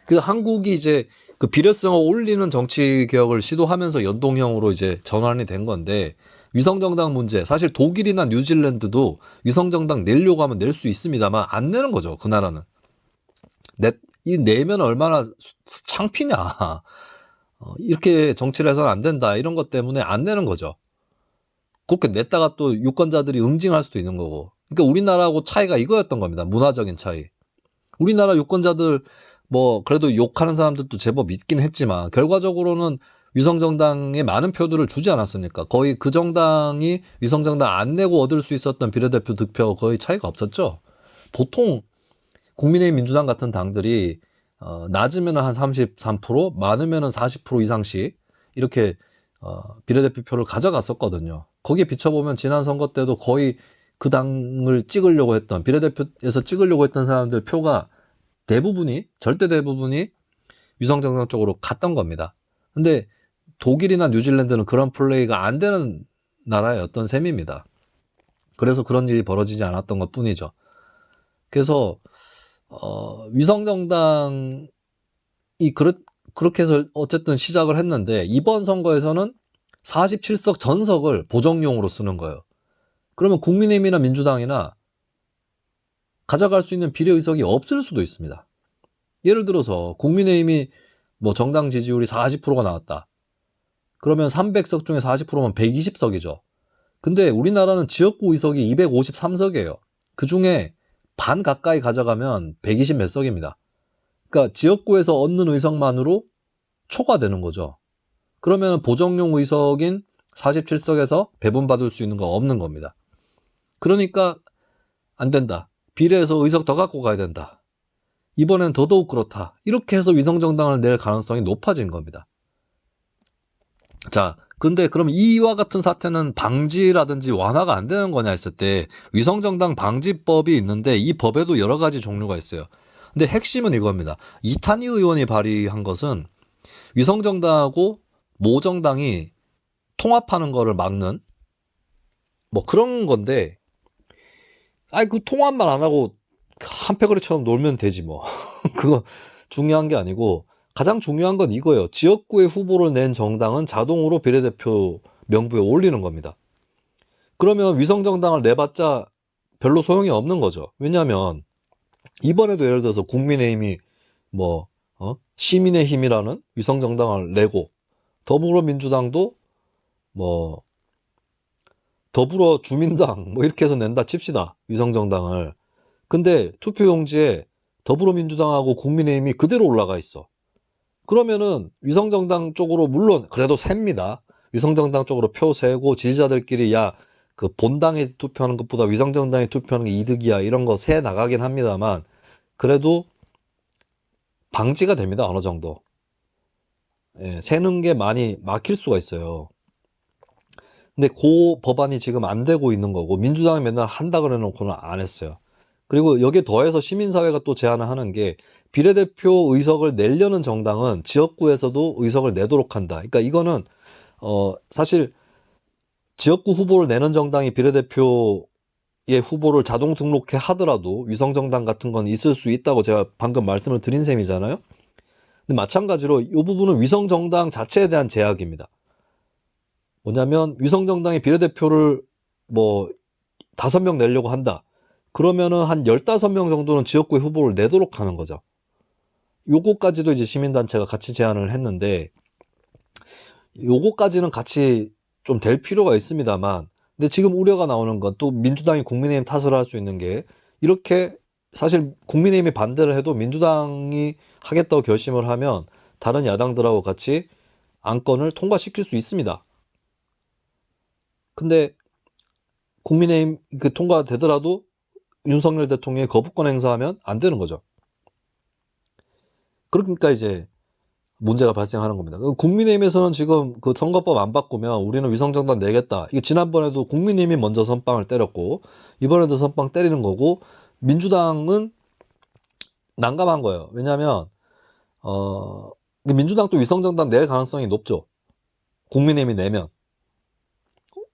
그래서 한국이 이제 그 비례성을 올리는 정치 개혁을 시도하면서 연동형으로 이제 전환이 된 건데 위성정당 문제 사실 독일이나 뉴질랜드도 위성정당 내려고 하면 낼 수 있습니다만 안 내는 거죠. 그 나라는 이 내면 얼마나 창피냐. 이렇게 정치를 해서는 안 된다 이런 것 때문에 안 내는 거죠. 그렇게 냈다가 또 유권자들이 응징할 수도 있는 거고. 그러니까 우리나라하고 차이가 이거였던 겁니다. 문화적인 차이. 우리나라 유권자들 뭐 그래도 욕하는 사람들도 제법 있긴 했지만 결과적으로는 위성정당에 많은 표들을 주지 않았습니까? 거의 그 정당이 위성정당 안 내고 얻을 수 있었던 비례대표 득표 거의 차이가 없었죠. 보통 국민의힘 민주당 같은 당들이 낮으면 한 33%, 많으면 40% 이상씩 이렇게 비례대표 표를 가져갔었거든요. 거기에 비춰보면 지난 선거 때도 거의 그 당을 찍으려고 했던 비례대표에서 찍으려고 했던 사람들 표가 대부분이 절대 대부분이 위성정당 쪽으로 갔던 겁니다. 근데 독일이나 뉴질랜드는 그런 플레이가 안 되는 나라의 어떤 셈입니다. 그래서 그런 일이 벌어지지 않았던 것 뿐이죠. 그래서 위성정당이 그렇게 해서 어쨌든 시작을 했는데 이번 선거에서는 47석 전석을 보정용으로 쓰는 거예요. 그러면 국민의힘이나 민주당이나 가져갈 수 있는 비례의석이 없을 수도 있습니다. 예를 들어서 국민의힘이 뭐 정당 지지율이 40%가 나왔다. 그러면 300석 중에 40%면 120석이죠. 근데 우리나라는 지역구 의석이 253석이에요. 그 중에 반 가까이 가져가면 120 몇 석입니다. 그러니까 지역구에서 얻는 의석만으로 초과되는 거죠. 그러면 보정용 의석인 47석에서 배분받을 수 있는 건 없는 겁니다. 그러니까 안 된다. 비례해서 의석 더 갖고 가야 된다. 이번엔 더더욱 그렇다. 이렇게 해서 위성정당을 낼 가능성이 높아진 겁니다. 자, 근데 그럼 이와 같은 사태는 방지라든지 완화가 안 되는 거냐 했을 때 위성정당 방지법이 있는데 이 법에도 여러 가지 종류가 있어요. 근데 핵심은 이겁니다. 이탄희 의원이 발의한 것은 위성정당하고 모정당이 통합하는 거를 막는 뭐 그런 건데 아이 그 통합만 안 하고 한패거리처럼 놀면 되지 뭐. 그거 중요한 게 아니고 가장 중요한 건 이거예요. 지역구에 후보를 낸 정당은 자동으로 비례대표 명부에 올리는 겁니다. 그러면 위성정당을 내봤자 별로 소용이 없는 거죠. 왜냐하면 이번에도 예를 들어서 국민의힘이 뭐 시민의 힘이라는 위성정당을 내고 더불어민주당도 뭐 더불어주민당 뭐 이렇게 해서 낸다 칩시다. 위성정당을. 근데 투표용지에 더불어민주당하고 국민의힘이 그대로 올라가 있어. 그러면은 위성정당 쪽으로 물론 그래도 셉니다. 위성정당 쪽으로 표 세고 지지자들끼리 야 그 본당에 투표하는 것보다 위성정당에 투표하는 게 이득이야 이런 거 세 나가긴 합니다만 그래도 방지가 됩니다. 어느 정도. 예, 세는 게 많이 막힐 수가 있어요. 근데 그 법안이 지금 안 되고 있는 거고 민주당이 맨날 한다 그래놓고는 안 했어요. 그리고 여기에 더해서 시민사회가 또 제안을 하는 게 비례대표 의석을 내려는 정당은 지역구에서도 의석을 내도록 한다. 그러니까 이거는 사실 지역구 후보를 내는 정당이 비례대표의 후보를 자동 등록해 하더라도 위성정당 같은 건 있을 수 있다고 제가 방금 말씀을 드린 셈이잖아요. 근데 마찬가지로 이 부분은 위성정당 자체에 대한 제약입니다. 뭐냐면 위성정당이 비례대표를 뭐 5명 내려고 한다. 그러면은 한 15명 정도는 지역구에 후보를 내도록 하는 거죠. 요거까지도 이제 시민단체가 같이 제안을 했는데 요거까지는 같이 좀 될 필요가 있습니다만 근데 지금 우려가 나오는 건 또 민주당이 국민의힘 탓을 할 수 있는 게 이렇게 사실 국민의힘이 반대를 해도 민주당이 하겠다고 결심을 하면 다른 야당들하고 같이 안건을 통과시킬 수 있습니다. 근데 국민의힘 그 통과되더라도 윤석열 대통령이 거부권 행사하면 안 되는 거죠. 그러니까 이제 문제가 발생하는 겁니다. 국민의힘에서는 지금 그 선거법 안 바꾸면 우리는 위성정당 내겠다. 이게 지난번에도 국민의힘이 먼저 선빵을 때렸고 이번에도 선빵 때리는 거고, 민주당은 난감한 거예요. 왜냐하면 민주당도 위성정당 낼 가능성이 높죠. 국민의힘이 내면.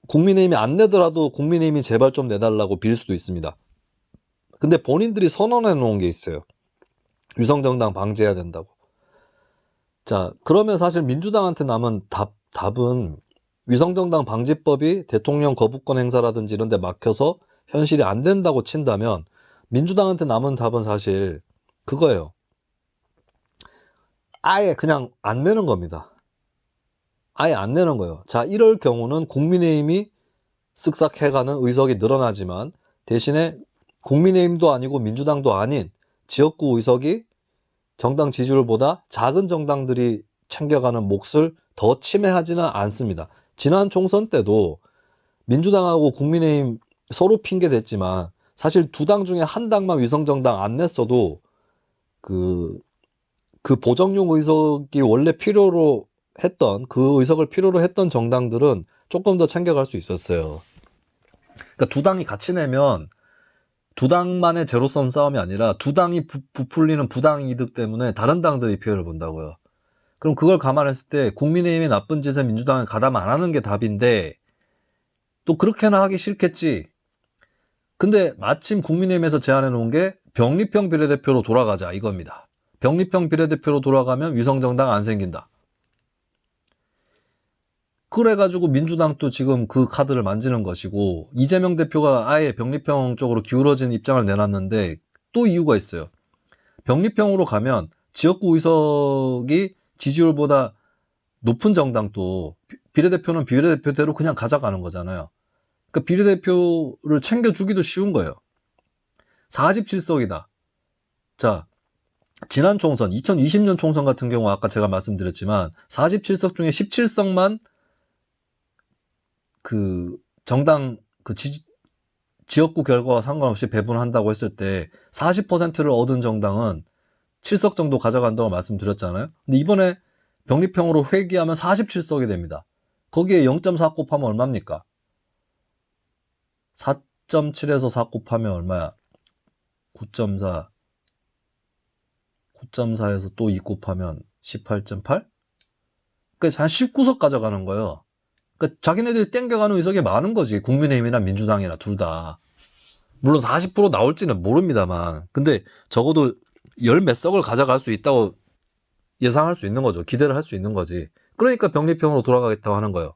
국민의힘이 안 내더라도 국민의힘이 제발 좀 내달라고 빌 수도 있습니다. 근데 본인들이 선언해 놓은 게 있어요. 위성정당 방지해야 된다고. 자, 그러면 사실 민주당한테 남은 답은 위성정당 방지법이 대통령 거부권 행사라든지 이런 데 막혀서 현실이 안 된다고 친다면 민주당한테 남은 답은 사실 그거예요. 아예 그냥 안 내는 겁니다. 아예 안 내는 거예요. 자, 이럴 경우는 국민의힘이 쓱싹 해가는 의석이 늘어나지만 대신에 국민의힘도 아니고 민주당도 아닌 지역구 의석이 정당 지지율보다 작은 정당들이 챙겨가는 몫을 더 침해하지는 않습니다. 지난 총선 때도 민주당하고 국민의힘 서로 핑계 댔지만 사실 두 당 중에 한 당만 위성정당 안 냈어도 그 보정용 의석이 원래 필요로 했던, 그 의석을 필요로 했던 정당들은 조금 더 챙겨갈 수 있었어요. 그러니까 두 당이 같이 내면 두 당만의 제로섬 싸움이 아니라 두 당이 부풀리는 부당 이득 때문에 다른 당들이 피해를 본다고요. 그럼 그걸 감안했을 때 국민의힘의 나쁜 짓에 민주당은 가담 안 하는 게 답인데, 또 그렇게나 하기 싫겠지. 근데 마침 국민의힘에서 제안해 놓은 게 병립형 비례대표로 돌아가자 이겁니다. 병립형 비례대표로 돌아가면 위성정당 안 생긴다. 그래가지고 민주당도 지금 그 카드를 만지는 것이고, 이재명 대표가 아예 병립형 쪽으로 기울어진 입장을 내놨는데 또 이유가 있어요. 병립형으로 가면 지역구 의석이 지지율보다 높은 정당도 비례대표는 비례대표대로 그냥 가져가는 거잖아요. 그러니까 비례대표를 챙겨주기도 쉬운 거예요. 47석이다. 자, 지난 총선 2020년 총선 같은 경우 아까 제가 말씀드렸지만 47석 중에 17석만 그 정당 그 지역구 결과와 상관없이 배분한다고 했을 때 40%를 얻은 정당은 7석 정도 가져간다고 말씀드렸잖아요. 근데 이번에 병립형으로 회귀하면 47석이 됩니다. 거기에 0.4 곱하면 얼마입니까? 4.7에서 4 곱하면 얼마야? 9.4. 9.4에서 또 2 곱하면 18.8? 그러니까 한 19석 가져가는 거예요. 그러니까 자기네들이 땡겨가는 의석이 많은 거지. 국민의힘이나 민주당이나 둘 다. 물론 40% 나올지는 모릅니다만. 근데 적어도 열 몇 석을 가져갈 수 있다고 예상할 수 있는 거죠. 기대를 할 수 있는 거지. 그러니까 병립형으로 돌아가겠다고 하는 거예요.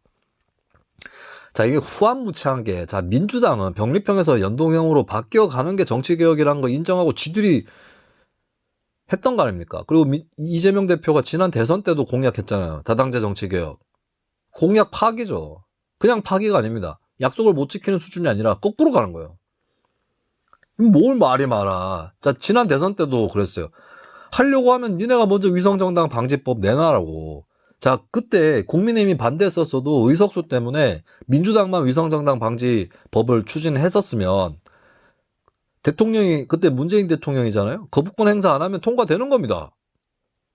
자, 이게 후한무치한 게, 자, 민주당은 병립형에서 연동형으로 바뀌어가는 게 정치개혁이라는 거 인정하고 지들이 했던 거 아닙니까? 그리고 이재명 대표가 지난 대선 때도 공약했잖아요. 다당제 정치개혁. 공약 파기죠. 그냥 파기가 아닙니다. 약속을 못 지키는 수준이 아니라 거꾸로 가는 거예요. 뭘 말이 많아. 자, 지난 대선 때도 그랬어요. 하려고 하면 니네가 먼저 위성정당 방지법 내놔라고. 자, 그때 국민의힘이 반대했었어도 의석수 때문에 민주당만 위성정당 방지법을 추진했었으면 대통령이, 그때 문재인 대통령이잖아요. 거부권 행사 안 하면 통과되는 겁니다.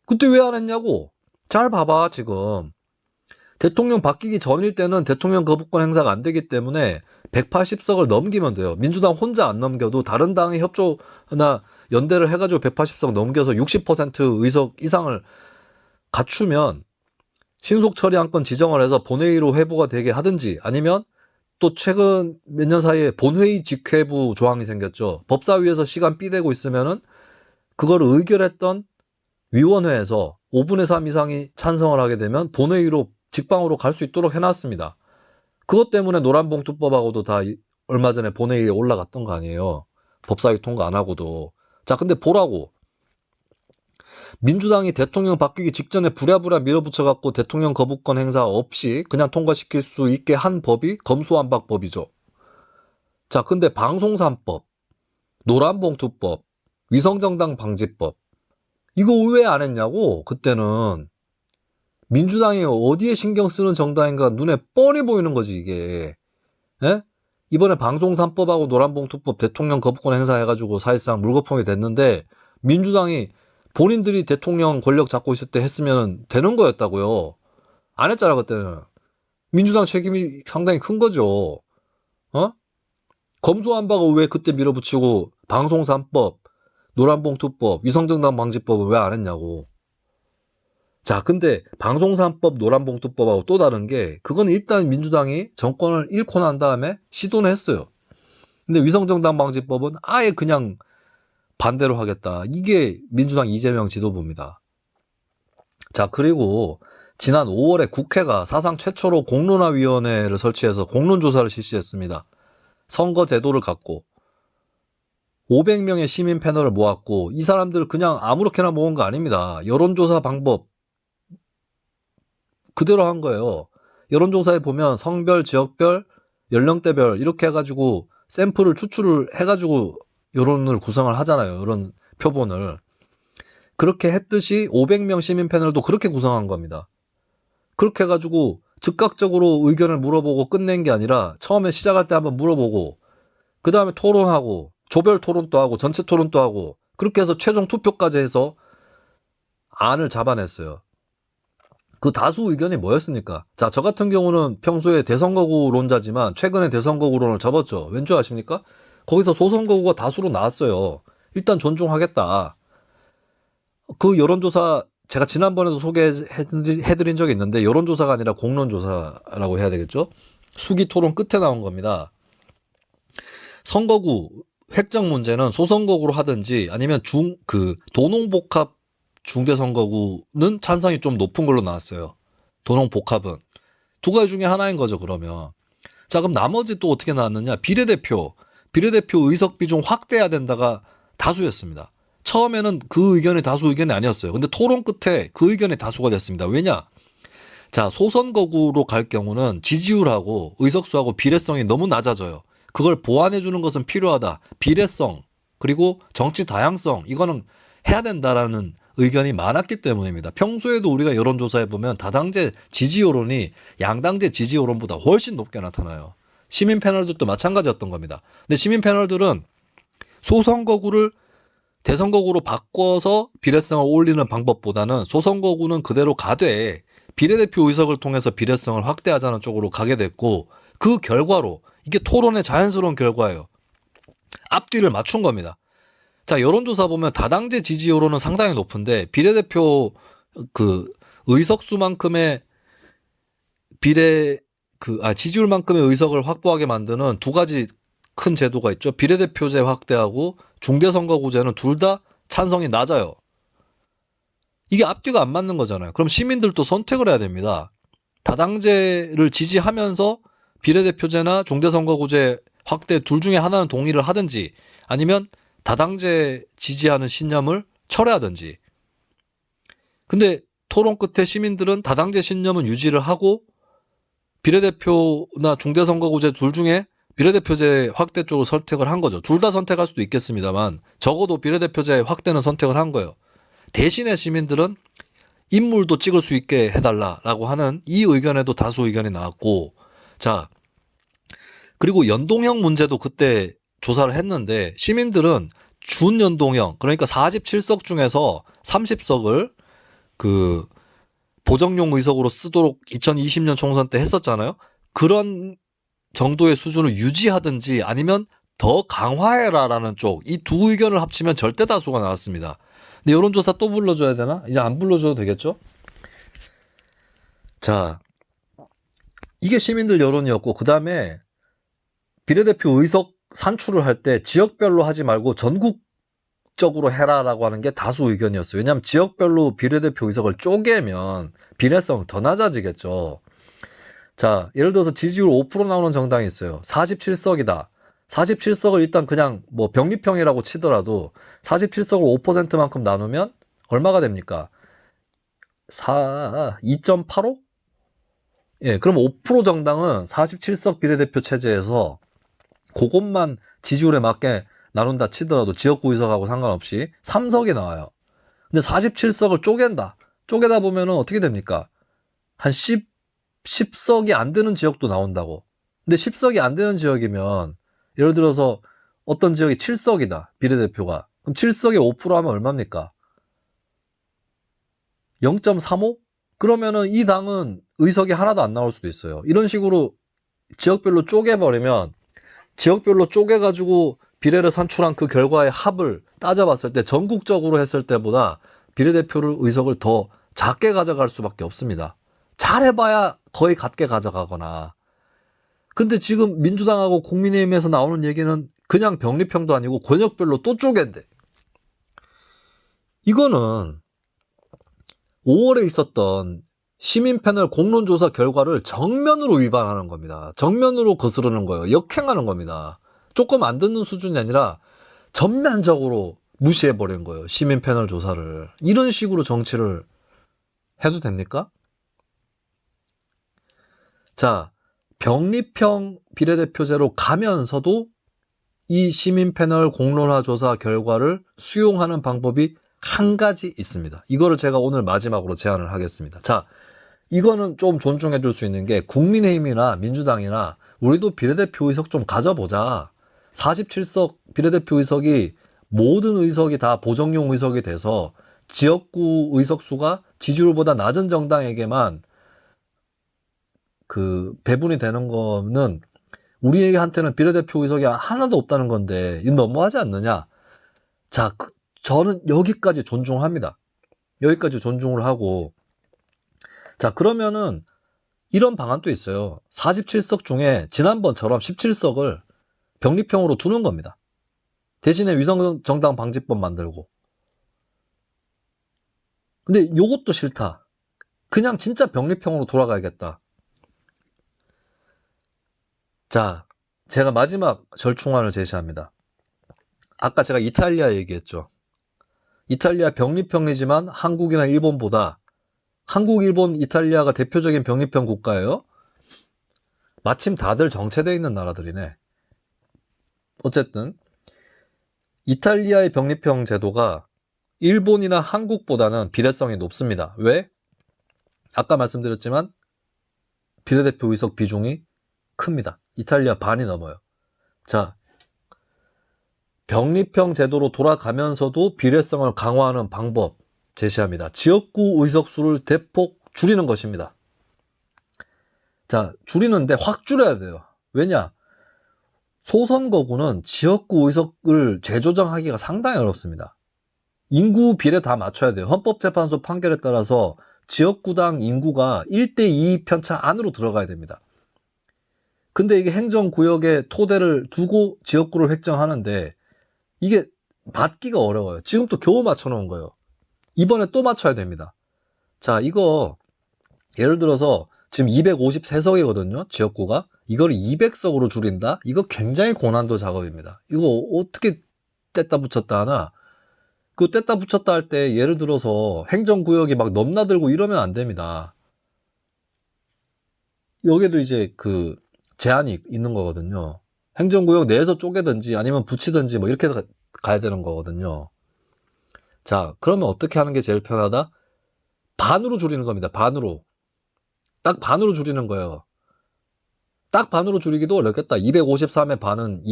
그때 왜 안 했냐고. 잘 봐봐. 지금 대통령 바뀌기 전일 때는 대통령 거부권 행사가 안 되기 때문에 180석을 넘기면 돼요. 민주당 혼자 안 넘겨도 다른 당의 협조나 연대를 해가지고 180석 넘겨서 60% 의석 이상을 갖추면 신속 처리 안건 지정을 해서 본회의로 회부가 되게 하든지, 아니면 또 최근 몇 년 사이에 본회의 직회부 조항이 생겼죠. 법사위에서 시간 삐대고 있으면은 그걸 의결했던 위원회에서 5분의 3 이상이 찬성을 하게 되면 본회의로 직방으로 갈 수 있도록 해놨습니다. 그것 때문에 노란봉투법하고도 다 얼마 전에 본회의에 올라갔던 거 아니에요. 법사위 통과 안 하고도. 자, 근데 보라고. 민주당이 대통령 바뀌기 직전에 부랴부랴 밀어붙여갖고 대통령 거부권 행사 없이 그냥 통과시킬 수 있게 한 법이 검수완박법이죠. 자, 근데 방송3법, 노란봉투법, 위성정당 방지법, 이거 왜 안 했냐고. 그때는 민주당이 어디에 신경 쓰는 정당인가 눈에 뻔히 보이는 거지 이게. 예? 이번에 방송 3법하고 노란봉투법 대통령 거부권 행사해가지고 사실상 물거품이 됐는데 민주당이 본인들이 대통령 권력 잡고 있을 때 했으면 되는 거였다고요. 안 했잖아 그때는. 민주당 책임이 상당히 큰 거죠. 어? 검수완박을 왜 그때 밀어붙이고 방송 3법, 노란봉투법, 위성정당 방지법은 왜 안 했냐고. 자, 근데 방송 3법, 노란봉투법하고 또 다른 게 그건 일단 민주당이 정권을 잃고 난 다음에 시도는 했어요. 근데 위성정당 방지법은 아예 그냥 반대로 하겠다. 이게 민주당 이재명 지도부입니다. 자, 그리고 지난 5월에 국회가 사상 최초로 공론화위원회를 설치해서 공론조사를 실시했습니다. 선거 제도를 갖고 500명의 시민 패널을 모았고 이 사람들 그냥 아무렇게나 모은 거 아닙니다. 여론조사 방법 그대로 한 거예요. 여론조사에 보면 성별, 지역별, 연령대별 이렇게 해가지고 샘플을 추출을 해가지고 여론을 구성을 하잖아요. 이런 표본을. 그렇게 했듯이 500명 시민 패널도 그렇게 구성한 겁니다. 그렇게 해가지고 즉각적으로 의견을 물어보고 끝낸 게 아니라 처음에 시작할 때 한번 물어보고 그 다음에 토론하고 조별 토론도 하고 전체 토론도 하고 그렇게 해서 최종 투표까지 해서 안을 잡아냈어요. 그 다수 의견이 뭐였습니까? 자, 저 같은 경우는 평소에 대선거구론자지만 최근에 대선거구론을 접었죠. 왠 줄 아십니까? 거기서 소선거구가 다수로 나왔어요. 일단 존중하겠다. 그 여론조사 제가 지난번에도 소개해드린 적이 있는데 여론조사가 아니라 공론조사라고 해야 되겠죠? 수기토론 끝에 나온 겁니다. 선거구 획정 문제는 소선거구로 하든지 아니면 도농복합 중대선거구는 찬성이 좀 높은 걸로 나왔어요. 도농복합은. 두 가지 중에 하나인 거죠, 그러면. 자, 그럼 나머지 또 어떻게 나왔느냐? 비례대표 의석 비중 확대해야 된다가 다수였습니다. 처음에는 그 의견이 다수 의견이 아니었어요. 근데 토론 끝에 그 의견이 다수가 됐습니다. 왜냐? 자, 소선거구로 갈 경우는 지지율하고 의석수하고 비례성이 너무 낮아져요. 그걸 보완해 주는 것은 필요하다. 비례성, 그리고 정치 다양성, 이거는 해야 된다라는 의견이 많았기 때문입니다. 평소에도 우리가 여론조사해 보면 다당제 지지 여론이 양당제 지지 여론보다 훨씬 높게 나타나요. 시민 패널들도 마찬가지였던 겁니다. 근데 시민 패널들은 소선거구를 대선거구로 바꿔서 비례성을 올리는 방법보다는 소선거구는 그대로 가되 비례대표 의석을 통해서 비례성을 확대하자는 쪽으로 가게 됐고 그 결과로 이게 토론의 자연스러운 결과예요. 앞뒤를 맞춘 겁니다. 자, 여론조사 보면 다당제 지지 여론은 상당히 높은데 비례대표 의석수만큼의 지지율만큼의 의석을 확보하게 만드는 두 가지 큰 제도가 있죠. 비례대표제 확대하고 중대선거구제는 둘 다 찬성이 낮아요. 이게 앞뒤가 안 맞는 거잖아요. 그럼 시민들도 선택을 해야 됩니다. 다당제를 지지하면서 비례대표제나 중대선거구제 확대 둘 중에 하나는 동의를 하든지 아니면 다당제 지지하는 신념을 철회하든지. 근데 토론 끝에 시민들은 다당제 신념은 유지를 하고 비례대표나 중대선거구제 둘 중에 비례대표제 확대 쪽으로 선택을 한 거죠. 둘 다 선택할 수도 있겠습니다만 적어도 비례대표제 확대는 선택을 한 거예요. 대신에 시민들은 인물도 찍을 수 있게 해달라라고 하는 이 의견에도 다수 의견이 나왔고, 자, 그리고 연동형 문제도 그때 조사를 했는데 시민들은 준연동형, 그러니까 47석 중에서 30석을 보정용 의석으로 쓰도록 2020년 총선 때 했었잖아요. 그런 정도의 수준을 유지하든지 아니면 더 강화해라라는 쪽, 이 두 의견을 합치면 절대 다수가 나왔습니다. 근데 여론조사 또 불러줘야 되나? 이제 안 불러줘도 되겠죠? 자, 이게 시민들 여론이었고 그 다음에 비례대표 의석 산출을 할 때 지역별로 하지 말고 전국적으로 해라라고 하는 게 다수 의견이었어요. 왜냐하면 지역별로 비례대표 의석을 쪼개면 비례성 더 낮아지겠죠. 자, 예를 들어서 지지율 5% 나오는 정당이 있어요. 47석이다. 47석을 일단 그냥 뭐 병립형이라고 치더라도 47석을 5%만큼 나누면 얼마가 됩니까? 2.85? 예, 그럼 5% 정당은 47석 비례대표 체제에서 그것만 지지율에 맞게 나눈다 치더라도 지역구 의석하고 상관없이 3석이 나와요. 근데 47석을 쪼갠다. 쪼개다 보면은 어떻게 됩니까? 한 10석이 안 되는 지역도 나온다고. 근데 10석이 안 되는 지역이면 예를 들어서 어떤 지역이 7석이다. 비례대표가. 그럼 7석에 5% 하면 얼마입니까? 0.35? 그러면은 이 당은 의석이 하나도 안 나올 수도 있어요. 이런 식으로 지역별로 쪼개버리면 지역별로 쪼개가지고 비례를 산출한 그 결과의 합을 따져봤을 때 전국적으로 했을 때보다 비례대표를 의석을 더 작게 가져갈 수밖에 없습니다. 잘해봐야 거의 같게 가져가거나. 근데 지금 민주당하고 국민의힘에서 나오는 얘기는 그냥 병립형도 아니고 권역별로 또 쪼갠대. 이거는 5월에 있었던 시민 패널 공론조사 결과를 정면으로 위반하는 겁니다. 정면으로 거스르는 거예요. 역행하는 겁니다. 조금 안 듣는 수준이 아니라 전면적으로 무시해버린 거예요. 시민 패널 조사를. 이런 식으로 정치를 해도 됩니까? 자, 병립형 비례대표제로 가면서도 이 시민 패널 공론화 조사 결과를 수용하는 방법이 한 가지 있습니다. 이거를 제가 오늘 마지막으로 제안을 하겠습니다. 자, 이거는 좀 존중해 줄 수 있는 게 국민의힘이나 민주당이나 우리도 비례대표 의석 좀 가져보자. 47석 비례대표 의석이 모든 의석이 다 보정용 의석이 돼서 지역구 의석수가 지지율보다 낮은 정당에게만 그 배분이 되는 거는 우리한테는 비례대표 의석이 하나도 없다는 건데 이거 너무하지 않느냐. 자, 저는 여기까지 존중합니다. 여기까지 존중을 하고, 자, 그러면은 이런 방안도 있어요. 47석 중에 지난번처럼 17석을 병립형으로 두는 겁니다. 대신에 위성정당 방지법 만들고. 근데 요것도 싫다. 그냥 진짜 병립형으로 돌아가야겠다. 자, 제가 마지막 절충안을 제시합니다. 아까 제가 이탈리아 얘기했죠. 이탈리아 병립형이지만 한국이나 일본보다 한국, 일본, 이탈리아가 대표적인 병립형 국가예요. 마침 다들 정체되어 있는 나라들이네. 어쨌든 이탈리아의 병립형 제도가 일본이나 한국보다는 비례성이 높습니다. 왜? 아까 말씀드렸지만 비례대표 의석 비중이 큽니다. 이탈리아 반이 넘어요. 자, 병립형 제도로 돌아가면서도 비례성을 강화하는 방법 제시합니다. 지역구 의석수를 대폭 줄이는 것입니다. 자, 줄이는데 확 줄여야 돼요. 왜냐? 소선거구는 지역구 의석을 재조정하기가 상당히 어렵습니다. 인구 비례 다 맞춰야 돼요. 헌법재판소 판결에 따라서 지역구당 인구가 1대2 편차 안으로 들어가야 됩니다. 근데 이게 행정구역에 토대를 두고 지역구를 획정하는데 이게 맞기가 어려워요. 지금 또 겨우 맞춰놓은 거예요. 이번에 또 맞춰야 됩니다. 자, 이거 예를 들어서 지금 253석이거든요. 지역구가. 이걸 200석으로 줄인다? 이거 굉장히 고난도 작업입니다. 이거 어떻게 뗐다 붙였다 하나? 그 뗐다 붙였다 할 때 예를 들어서 행정구역이 막 넘나들고 이러면 안 됩니다. 여기도 이제 그 제한이 있는 거거든요. 행정구역 내에서 쪼개든지 아니면 붙이든지 뭐 이렇게 가야 되는 거거든요. 자, 그러면 어떻게 하는 게 제일 편하다? 반으로 줄이는 겁니다. 반으로. 딱 반으로 줄이는 거예요. 딱 반으로 줄이기도 어렵겠다. 253의 반은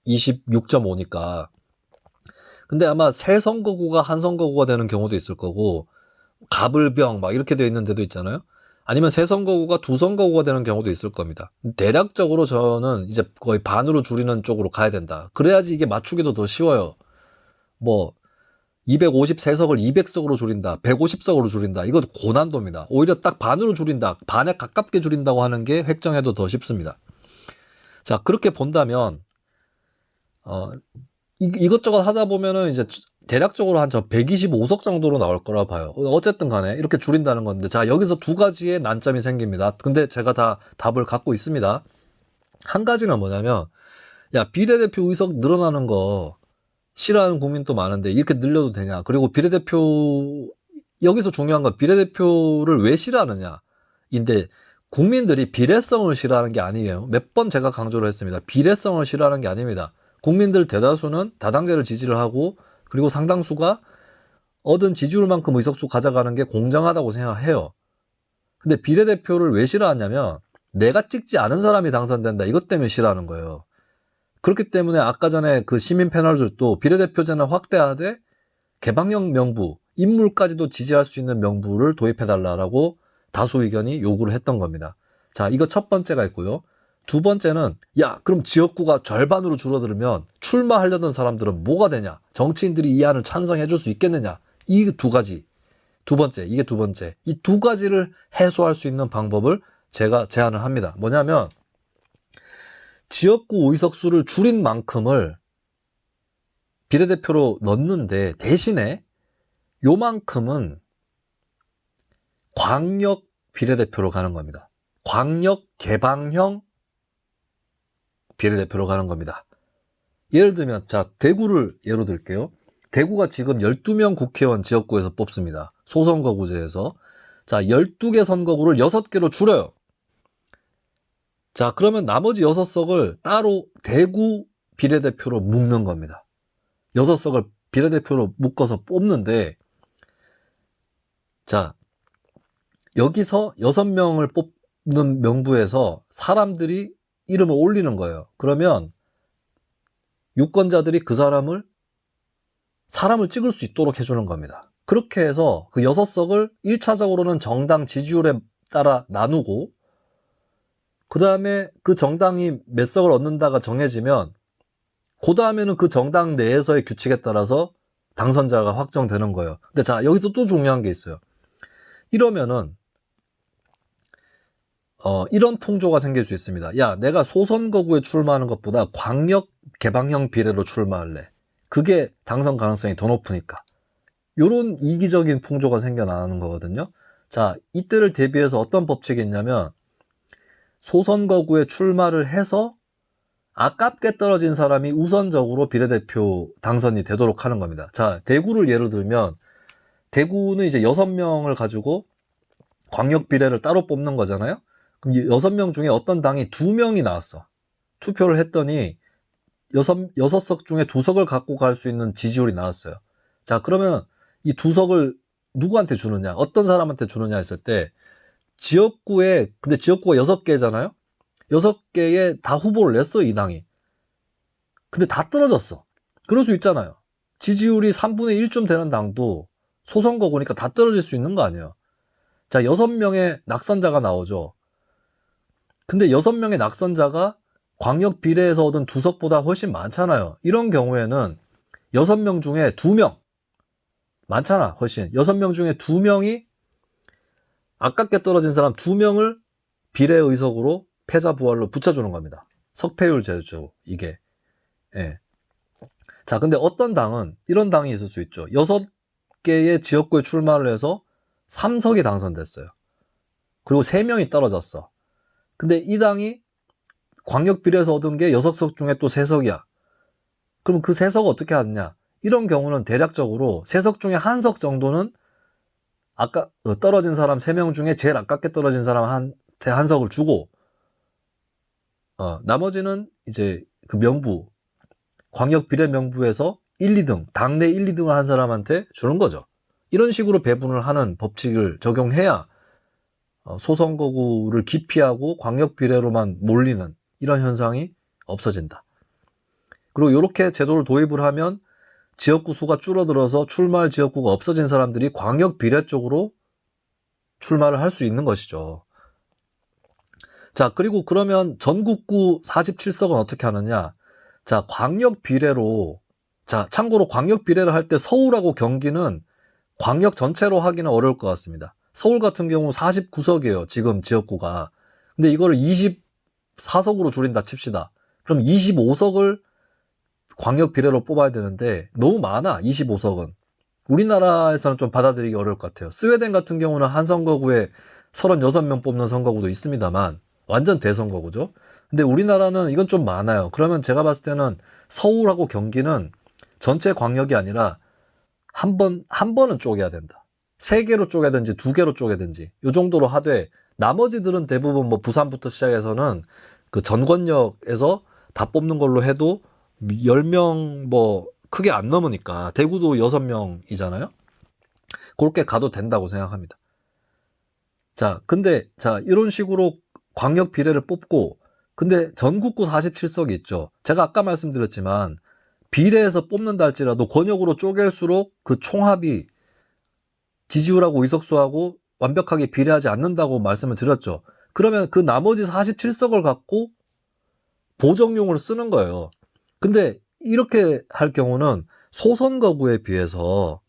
226.5니까. 근데 아마 세 선거구가 한 선거구가 되는 경우도 있을 거고, 가불병 막 이렇게 되어 있는 데도 있잖아요. 아니면 세 선거구가 두 선거구가 되는 경우도 있을 겁니다. 대략적으로 저는 이제 거의 반으로 줄이는 쪽으로 가야 된다. 그래야지 이게 맞추기도 더 쉬워요. 뭐 253석을 200석으로 줄인다, 150석으로 줄인다. 이거 고난도입니다. 오히려 딱 반으로 줄인다, 반에 가깝게 줄인다고 하는 게 획정해도 더 쉽습니다. 자, 그렇게 본다면 이것저것 하다 보면은 이제 대략적으로 한 125석 정도로 나올 거라 봐요. 어쨌든 간에 이렇게 줄인다는 건데, 자, 여기서 두 가지의 난점이 생깁니다. 근데 제가 다 답을 갖고 있습니다. 한 가지는 뭐냐면, 야, 비례대표 의석 늘어나는 거 싫어하는 국민도 많은데 이렇게 늘려도 되냐? 그리고 비례대표, 여기서 중요한 건 비례대표를 왜 싫어하느냐? 인데 국민들이 비례성을 싫어하는 게 아니에요. 몇 번 제가 강조를 했습니다. 비례성을 싫어하는 게 아닙니다. 국민들 대다수는 다당제를 지지를 하고, 그리고 상당수가 얻은 지지율만큼 의석수 가져가는 게 공정하다고 생각해요. 근데 비례대표를 왜 싫어하냐면 내가 찍지 않은 사람이 당선된다. 이것 때문에 싫어하는 거예요. 그렇기 때문에 아까 전에 그 시민 패널들도 비례대표제는 확대하되 개방형 명부, 인물까지도 지지할 수 있는 명부를 도입해달라고 다수 의견이 요구를 했던 겁니다. 자, 이거 첫 번째가 있고요. 두 번째는 야, 그럼 지역구가 절반으로 줄어들면 출마하려던 사람들은 뭐가 되냐? 정치인들이 이 안을 찬성해 줄 수 있겠느냐? 이 두 가지. 두 번째, 이게 두 번째. 이 두 가지를 해소할 수 있는 방법을 제가 제안을 합니다. 뭐냐면 지역구 의석수를 줄인 만큼을 비례대표로 넣는데 대신에 요만큼은 광역 비례대표로 가는 겁니다. 광역 개방형 비례대표로 가는 겁니다. 예를 들면 자, 대구를 예로 들게요. 대구가 지금 12명 국회의원 지역구에서 뽑습니다. 소선거구제에서. 자, 12개 선거구를 6개로 줄여요. 자, 그러면 나머지 6석을 따로 대구 비례대표로 묶는 겁니다. 6석을 비례대표로 묶어서 뽑는데, 자, 여기서 6명을 뽑는 명부에서 사람들이 이름을 올리는 거예요. 그러면 유권자들이 그 사람을 찍을 수 있도록 해주는 겁니다. 그렇게 해서 그 6석을 1차적으로는 정당 지지율에 따라 나누고, 그 다음에 그 정당이 몇 석을 얻는다가 정해지면 그 다음에는 그 정당 내에서의 규칙에 따라서 당선자가 확정되는 거예요. 근데 자, 여기서 또 중요한 게 있어요. 이러면은 이런 풍조가 생길 수 있습니다. 야, 내가 소선거구에 출마하는 것보다 광역 개방형 비례로 출마할래. 그게 당선 가능성이 더 높으니까. 이런 이기적인 풍조가 생겨나는 거거든요. 자, 이때를 대비해서 어떤 법칙이 있냐면 소선거구에 출마를 해서 아깝게 떨어진 사람이 우선적으로 비례대표 당선이 되도록 하는 겁니다. 자, 대구를 예로 들면 대구는 이제 6명을 가지고 광역 비례를 따로 뽑는 거잖아요. 그럼 6명 중에 어떤 당이 2명이 나왔어. 투표를 했더니 6석 중에 2석을 갖고 갈 수 있는 지지율이 나왔어요. 자, 그러면 이 2석을 누구한테 주느냐, 어떤 사람한테 주느냐 했을 때 근데 지역구가 6개잖아요? 6개에 다 후보를 냈어, 이 당이. 근데 다 떨어졌어. 그럴 수 있잖아요. 지지율이 3분의 1쯤 되는 당도 소선거구니까 다 떨어질 수 있는 거 아니에요. 자, 6명의 낙선자가 나오죠. 근데 6명의 낙선자가 광역 비례에서 얻은 2석보다 훨씬 많잖아요. 이런 경우에는 6명 중에 2명, 많잖아, 훨씬. 6명 중에 2명이 아깝게 떨어진 사람 2명을 비례의석으로 패자부활로 붙여주는 겁니다. 석패율 제도죠, 이게. 예. 자, 근데 어떤 당은 이런 당이 있을 수 있죠. 6개의 지역구에 출마를 해서 3석이 당선됐어요. 그리고 3명이 떨어졌어. 근데 이 당이 광역 비례에서 얻은 게 6석 중에 또 3석이야. 그럼 그 3석 어떻게 하느냐? 이런 경우는 대략적으로 3석 중에 1석 정도는 아까 떨어진 사람 3명 중에 제일 아깝게 떨어진 사람한테 1석을 주고, 나머지는 이제 그 명부, 광역 비례 명부에서 1, 2등, 당내 1, 2등을 한 사람한테 주는 거죠. 이런 식으로 배분을 하는 법칙을 적용해야 소선거구를 기피하고 광역 비례로만 몰리는 이런 현상이 없어진다. 그리고 이렇게 제도를 도입을 하면 지역구 수가 줄어들어서 출마할 지역구가 없어진 사람들이 광역 비례 쪽으로 출마를 할 수 있는 것이죠. 자, 그리고 그러면 전국구 47석은 어떻게 하느냐? 자, 광역 비례로, 자, 참고로 광역 비례를 할 때 서울하고 경기는 광역 전체로 하기는 어려울 것 같습니다. 서울 같은 경우 49석이에요, 지금 지역구가. 근데 이거를 24석으로 줄인다 칩시다. 그럼 25석을 광역 비례로 뽑아야 되는데 너무 많아, 25석은. 우리나라에서는 좀 받아들이기 어려울 것 같아요. 스웨덴 같은 경우는 한 선거구에 36명 뽑는 선거구도 있습니다만 완전 대선거구죠. 근데 우리나라는 이건 좀 많아요. 그러면 제가 봤을 때는 서울하고 경기는 전체 광역이 아니라 한 번은 쪼개야 된다. 3개로 쪼개든지 2개로 쪼개든지 이 정도로 하되, 나머지들은 대부분 뭐 부산부터 시작해서는 그 전권역에서 다 뽑는 걸로 해도 10명 뭐 크게 안 넘으니까, 대구도 6명이잖아요. 그렇게 가도 된다고 생각합니다. 자, 근데 자, 이런 식으로 광역 비례를 뽑고, 근데 전국구 47석이 있죠. 제가 아까 말씀드렸지만 비례해서 뽑는다 할지라도 권역으로 쪼갤수록 그 총합이 지지율하고 의석수하고 완벽하게 비례하지 않는다고 말씀을 드렸죠. 그러면 그 나머지 47석을 갖고 보정용을 쓰는 거예요. 근데 이렇게 할 경우는 소선거구에 비해서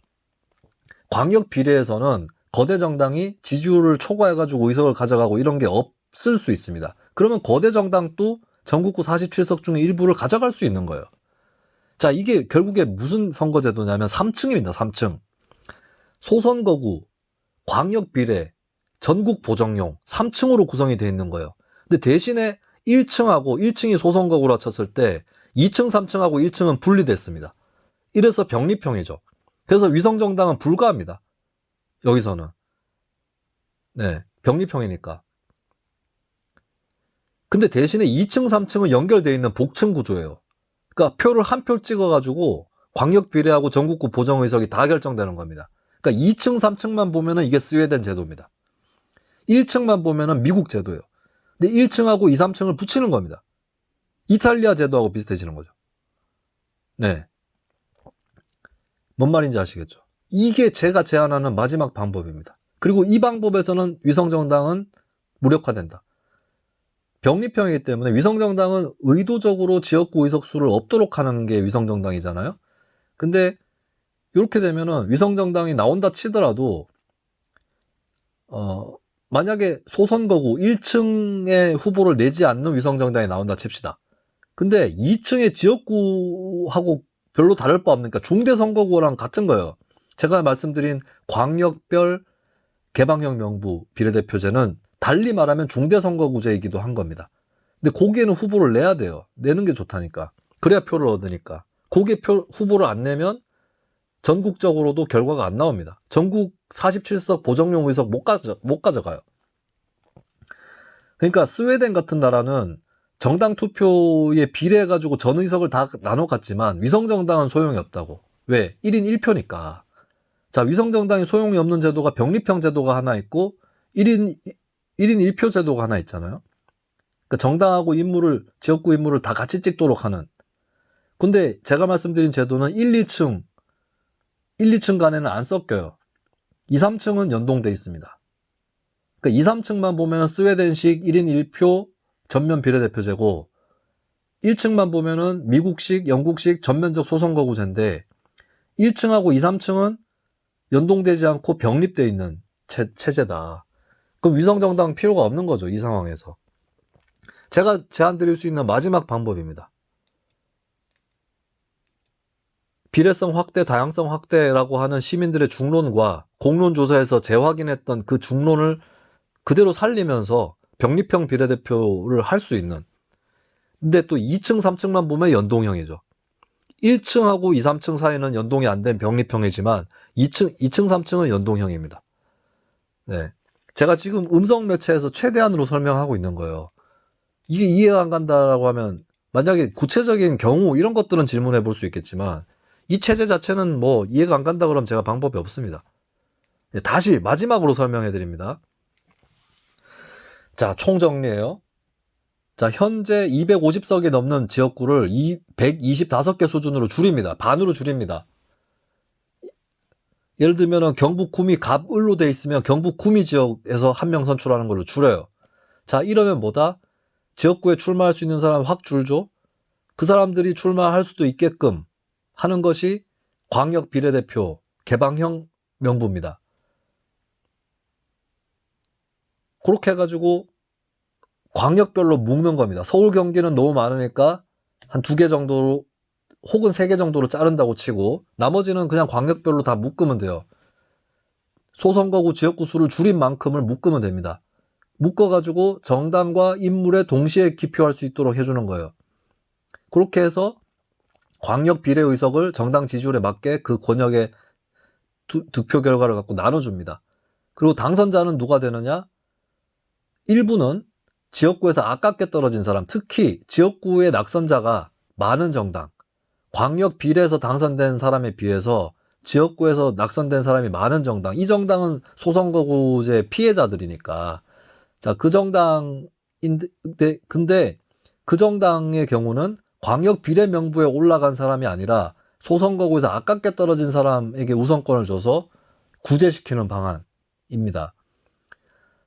광역 비례에서는 거대 정당이 지지율을 초과해가지고 의석을 가져가고 이런 게 없을 수 있습니다. 그러면 거대 정당도 전국구 47석 중에 일부를 가져갈 수 있는 거예요. 자, 이게 결국에 무슨 선거제도냐면 3층입니다. 3층. 소선거구, 광역 비례, 전국 보정용 3층으로 구성이 되어 있는 거예요. 근데 대신에 1층하고 1층이 소선거구라 쳤을 때 2층, 3층하고 1층은 분리됐습니다. 이래서 병립형이죠. 그래서 위성정당은 불가합니다. 여기서는. 네, 병립형이니까. 근데 대신에 2층, 3층은 연결되어 있는 복층 구조예요. 그러니까 표를 한 표 찍어가지고 광역 비례하고 전국구 보정 의석이 다 결정되는 겁니다. 그러니까 2층, 3층만 보면은 이게 스웨덴 제도입니다. 1층만 보면은 미국 제도예요. 근데 1층하고 2, 3층을 붙이는 겁니다. 이탈리아 제도하고 비슷해지는 거죠. 네. 뭔 말인지 아시겠죠? 이게 제가 제안하는 마지막 방법입니다. 그리고 이 방법에서는 위성정당은 무력화된다. 병립형이기 때문에 위성정당은 의도적으로 지역구 의석수를 없도록 하는 게 위성정당이잖아요. 근데 이렇게 되면은 위성정당이 나온다 치더라도 만약에 소선거구 1층의 후보를 내지 않는 위성정당이 나온다 칩시다. 근데 2층의 지역구하고 별로 다를 바 없으니까 중대선거구랑 같은 거예요. 제가 말씀드린 광역별 개방형 명부 비례대표제는 달리 말하면 중대선거구제이기도 한 겁니다. 근데 거기에는 후보를 내야 돼요. 내는 게 좋다니까. 그래야 표를 얻으니까. 거기에 후보를 안 내면 전국적으로도 결과가 안 나옵니다. 전국 47석 보정용 의석 못 가져가요. 그러니까 스웨덴 같은 나라는 정당 투표에 비례해가지고 전 의석을 다 나눠 갔지만 위성정당은 소용이 없다고. 왜? 1인 1표니까. 자, 위성정당이 소용이 없는 제도가 병립형 제도가 하나 있고 1인 1표 제도가 하나 있잖아요. 그러니까 정당하고 지역구 인물을 다 같이 찍도록 하는. 근데 제가 말씀드린 제도는 1, 2층 간에는 안 섞여요. 2, 3층은 연동돼 있습니다. 그러니까 2, 3층만 보면 스웨덴식 1인 1표 전면 비례대표제고 1층만 보면은 미국식, 영국식 전면적 소선거구제인데 1층하고 2, 3층은 연동되지 않고 병립되어 있는 체제다. 그럼 위성정당 필요가 없는 거죠. 이 상황에서. 제가 제안 드릴 수 있는 마지막 방법입니다. 비례성 확대, 다양성 확대라고 하는 시민들의 중론과 공론조사에서 재확인했던 그 중론을 그대로 살리면서 병립형 비례대표를 할 수 있는. 근데 또 2층, 3층만 보면 연동형이죠. 1층하고 2, 3층 사이는 연동이 안 된 병립형이지만 2층, 3층은 연동형입니다. 네. 제가 지금 음성 매체에서 최대한으로 설명하고 있는 거예요. 이게 이해가 안 간다라고 하면 만약에 구체적인 경우 이런 것들은 질문해 볼 수 있겠지만 이 체제 자체는 뭐 이해가 안 간다 그러면 제가 방법이 없습니다. 다시 마지막으로 설명해 드립니다. 자, 총정리해요. 자, 현재 250석이 넘는 지역구를 125개 수준으로 줄입니다. 반으로 줄입니다. 예를 들면 경북 구미 갑을로 돼 있으면 경북 구미 지역에서 한 명 선출하는 걸로 줄여요. 자, 이러면 뭐다? 지역구에 출마할 수 있는 사람 확 줄죠. 그 사람들이 출마할 수도 있게끔 하는 것이 광역 비례대표 개방형 명부입니다. 그렇게 해가지고 광역별로 묶는 겁니다. 서울, 경기는 너무 많으니까 한 2개 정도로 혹은 3개 정도로 자른다고 치고 나머지는 그냥 광역별로 다 묶으면 돼요. 소선거구 지역구 수를 줄인 만큼을 묶으면 됩니다. 묶어가지고 정당과 인물에 동시에 기표할 수 있도록 해주는 거예요. 그렇게 해서 광역 비례 의석을 정당 지지율에 맞게 그 권역의 득표 결과를 갖고 나눠줍니다. 그리고 당선자는 누가 되느냐? 일부는 지역구에서 아깝게 떨어진 사람, 특히 지역구의 낙선자가 많은 정당, 광역 비례에서 당선된 사람에 비해서 지역구에서 낙선된 사람이 많은 정당, 이 정당은 소선거구제 피해자들이니까 자, 그 정당의 근데 그 정당의 경우는 광역 비례 명부에 올라간 사람이 아니라 소선거구에서 아깝게 떨어진 사람에게 우선권을 줘서 구제시키는 방안입니다.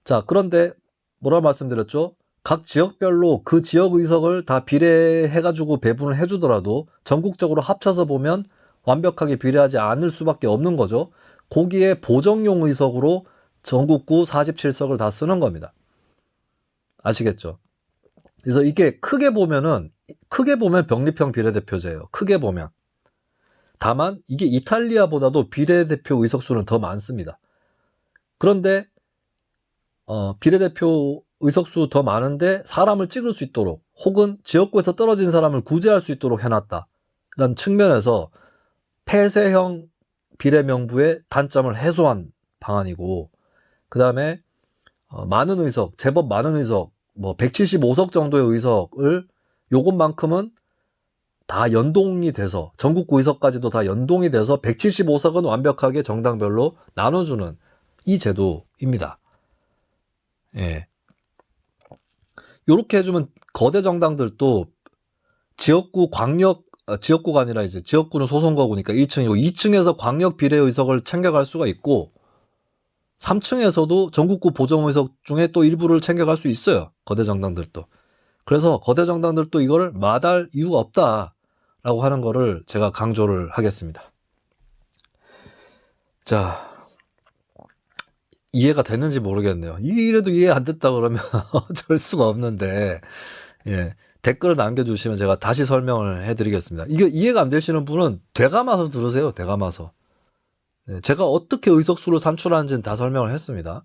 자, 그런데 뭐라 말씀드렸죠? 각 지역별로 그 지역 의석을 다 비례해가지고 배분을 해주더라도 전국적으로 합쳐서 보면 완벽하게 비례하지 않을 수밖에 없는 거죠. 거기에 보정용 의석으로 전국구 47석을 다 쓰는 겁니다. 아시겠죠? 그래서 이게 크게 보면 병립형 비례대표제예요. 크게 보면. 다만 이게 이탈리아보다도 비례대표 의석수는 더 많습니다. 그런데 비례대표 의석수 더 많은데 사람을 찍을 수 있도록 혹은 지역구에서 떨어진 사람을 구제할 수 있도록 해놨다라는 측면에서 폐쇄형 비례명부의 단점을 해소한 방안이고, 그 다음에 많은 의석, 제법 많은 의석, 뭐 175석 정도의 의석을 요것만큼은 다 연동이 돼서 전국구 의석까지도 다 연동이 돼서 175석은 완벽하게 정당별로 나눠주는 이 제도입니다. 예. 요렇게 해주면 거대 정당들도 지역구가 아니라 이제 지역구는 소선거구니까 1층이고 2층에서 광역 비례 의석을 챙겨갈 수가 있고 3층에서도 전국구 보정 의석 중에 또 일부를 챙겨갈 수 있어요. 거대 정당들도. 그래서 거대 정당들도 이걸 마다할 이유가 없다라고 하는 거를 제가 강조를 하겠습니다. 자, 이해가 됐는지 모르겠네요. 이래도 이해 안 됐다 그러면 어쩔 수가 없는데, 예. 댓글을 남겨주시면 제가 다시 설명을 해드리겠습니다. 이게 이해가 안 되시는 분은 되감아서 들으세요. 되감아서. 네, 제가 어떻게 의석수를 산출하는지는 다 설명을 했습니다.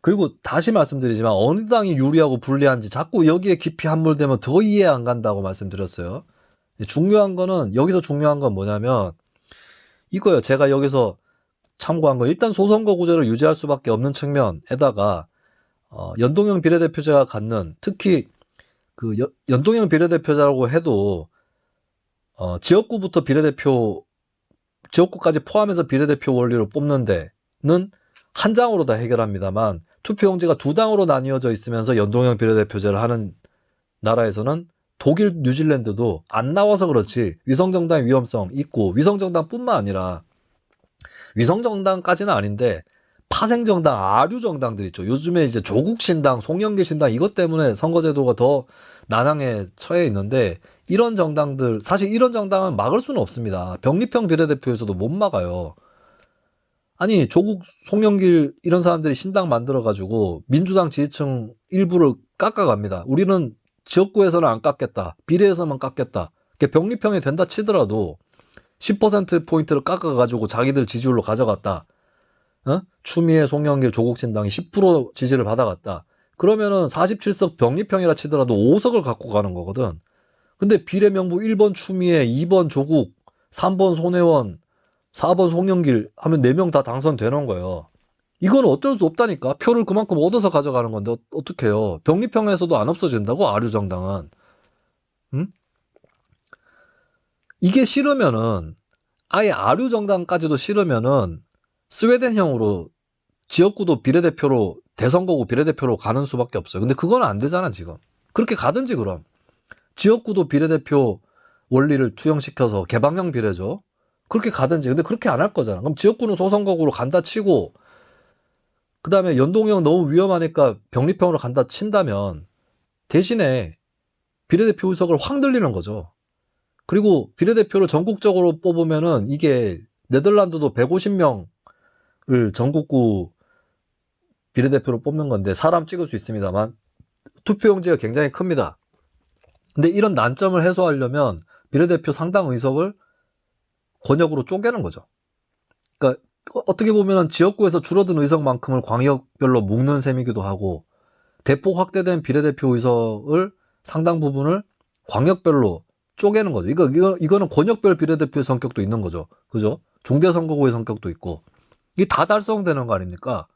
그리고 다시 말씀드리지만 어느 당이 유리하고 불리한지 자꾸 여기에 깊이 함몰되면 더 이해 안 간다고 말씀드렸어요. 여기서 중요한 건 뭐냐면 이거예요. 제가 여기서 참고한 거 일단 소선거구제를 유지할 수밖에 없는 측면에다가 연동형 비례대표제가 갖는 특히 그 연동형 비례대표자라고 해도 지역구부터 지역구까지 포함해서 비례대표 원리로 뽑는 데는 한 장으로 다 해결합니다만 투표용지가 두 장으로 나뉘어져 있으면서 연동형 비례대표제를 하는 나라에서는 독일, 뉴질랜드도 안 나와서 그렇지 위성정당의 위험성 있고 위성정당뿐만 아니라 위성정당까지는 아닌데 파생정당, 아류정당들 있죠. 요즘에 이제 조국신당, 송영길신당 이것 때문에 선거제도가 더 난항에 처해 있는데 이런 정당들, 사실 이런 정당은 막을 수는 없습니다. 병립형 비례대표에서도 못 막아요. 아니 조국, 송영길 이런 사람들이 신당 만들어가지고 민주당 지지층 일부를 깎아갑니다. 우리는 지역구에서는 안 깎겠다. 비례에서만 깎겠다. 병립형이 된다 치더라도 10%포인트를 깎아가지고 자기들 지지율로 가져갔다. 추미애, 송영길, 조국신당이 10% 지지를 받아갔다. 그러면은 47석 병립형이라 치더라도 5석을 갖고 가는 거거든. 근데 비례명부 1번 추미애, 2번 조국, 3번 손혜원, 4번 송영길 하면 4명 다 당선되는 거예요. 이건 어쩔 수 없다니까. 표를 그만큼 얻어서 가져가는 건데 어떡해요. 병립형에서도 안 없어진다고 아류정당은. 응? 이게 싫으면은 아예 아류정당까지도 싫으면은 스웨덴형으로 지역구도 비례대표로 대선거구 비례대표로 가는 수밖에 없어요. 근데 그건 안 되잖아 지금. 그렇게 가든지 그럼. 지역구도 비례대표 원리를 투영시켜서 개방형 비례죠. 그렇게 가든지. 근데 그렇게 안 할 거잖아. 그럼 지역구는 소선거구로 간다 치고 그 다음에 연동형 너무 위험하니까 병립형으로 간다 친다면 대신에 비례대표 의석을 확 늘리는 거죠. 그리고 비례대표를 전국적으로 뽑으면은 이게 네덜란드도 150명을 전국구 비례대표로 뽑는 건데 사람 찍을 수 있습니다만 투표용지가 굉장히 큽니다. 근데 이런 난점을 해소하려면 비례대표 상당 의석을 권역으로 쪼개는 거죠. 그러니까 어떻게 보면 지역구에서 줄어든 의석만큼을 광역별로 묶는 셈이기도 하고 대폭 확대된 비례대표 의석을 상당 부분을 광역별로 쪼개는 거죠. 이거는 권역별 비례대표의 성격도 있는 거죠. 그죠? 중대선거구의 성격도 있고 이게 다 달성되는 거 아닙니까?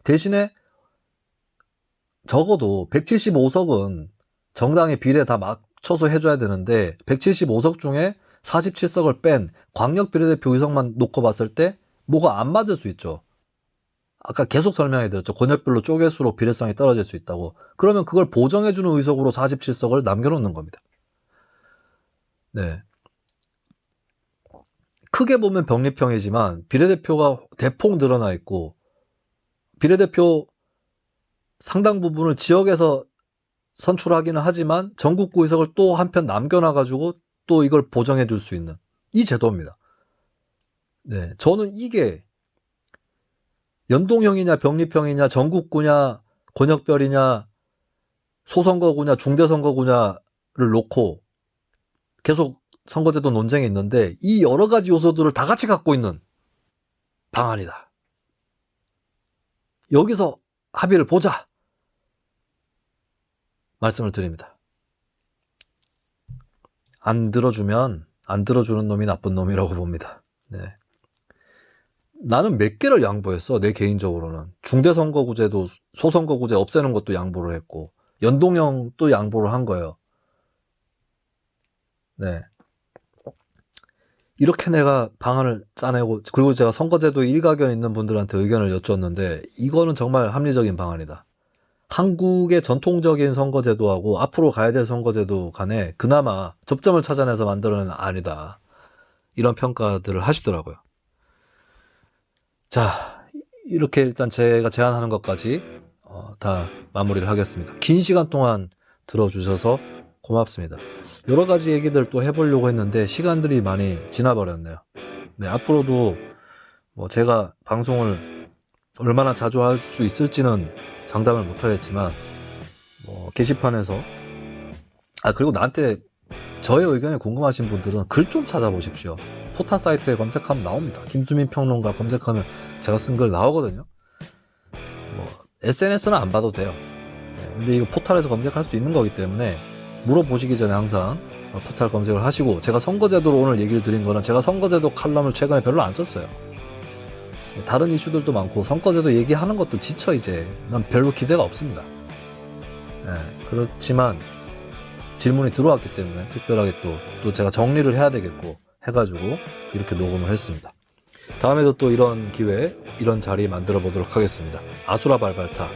대신에 적어도 175석은 정당의 비례 다 맞춰서 해줘야 되는데 175석 중에 47석을 뺀 광역 비례대표 의석만 놓고 봤을 때 뭐가 안 맞을 수 있죠. 아까 계속 설명해 드렸죠. 권역별로 쪼갤수록 비례성이 떨어질 수 있다고. 그러면 그걸 보정해주는 의석으로 47석을 남겨놓는 겁니다. 네. 크게 보면 병립형이지만 비례대표가 대폭 늘어나 있고 비례대표 상당 부분을 지역에서 선출하기는 하지만 전국구 의석을 또 한편 남겨놔가지고 또 이걸 보정해 줄 수 있는 이 제도입니다. 네, 저는 이게 연동형이냐 병립형이냐 전국구냐 권역별이냐 소선거구냐 중대선거구냐를 놓고 계속 선거제도 논쟁이 있는데 이 여러 가지 요소들을 다 같이 갖고 있는 방안이다. 여기서 합의를 보자. 말씀을 드립니다. 안 들어주면 안 들어주는 놈이 나쁜 놈이라고 봅니다. 네. 나는 몇 개를 양보했어. 내 개인적으로는. 중대선거구제도 소선거구제 없애는 것도 양보를 했고 연동형도 양보를 한 거예요. 네. 이렇게 내가 방안을 짜내고 그리고 제가 선거제도에 일가견 있는 분들한테 의견을 여쭈었는데 이거는 정말 합리적인 방안이다. 한국의 전통적인 선거제도하고 앞으로 가야 될 선거제도 간에 그나마 접점을 찾아내서 만들어낸 안이다. 이런 평가들을 하시더라고요. 자, 이렇게 일단 제가 제안하는 것까지 다 마무리를 하겠습니다. 긴 시간 동안 들어주셔서 고맙습니다. 여러 가지 얘기들 또 해보려고 했는데 시간들이 많이 지나버렸네요. 네, 앞으로도 뭐 제가 방송을 얼마나 자주 할 수 있을지는 장담을 못하겠지만 뭐 게시판에서 그리고 나한테 저의 의견이 궁금하신 분들은 글 좀 찾아보십시오. 포탈 사이트에 검색하면 나옵니다. 김수민 평론가 검색하면 제가 쓴 글 나오거든요. 뭐 SNS는 안 봐도 돼요. 네, 근데 이거 포탈에서 검색할 수 있는 거기 때문에 물어보시기 전에 항상 포탈 검색을 하시고 제가 선거제도로 오늘 얘기를 드린 거는 제가 선거제도 칼럼을 최근에 별로 안 썼어요. 다른 이슈들도 많고 선거제도 얘기하는 것도 지쳐 이제 난 별로 기대가 없습니다. 네, 그렇지만 질문이 들어왔기 때문에 특별하게 또 제가 정리를 해야 되겠고 해가지고 이렇게 녹음을 했습니다. 다음에도 또 이런 기회 이런 자리 만들어 보도록 하겠습니다. 아수라 발발타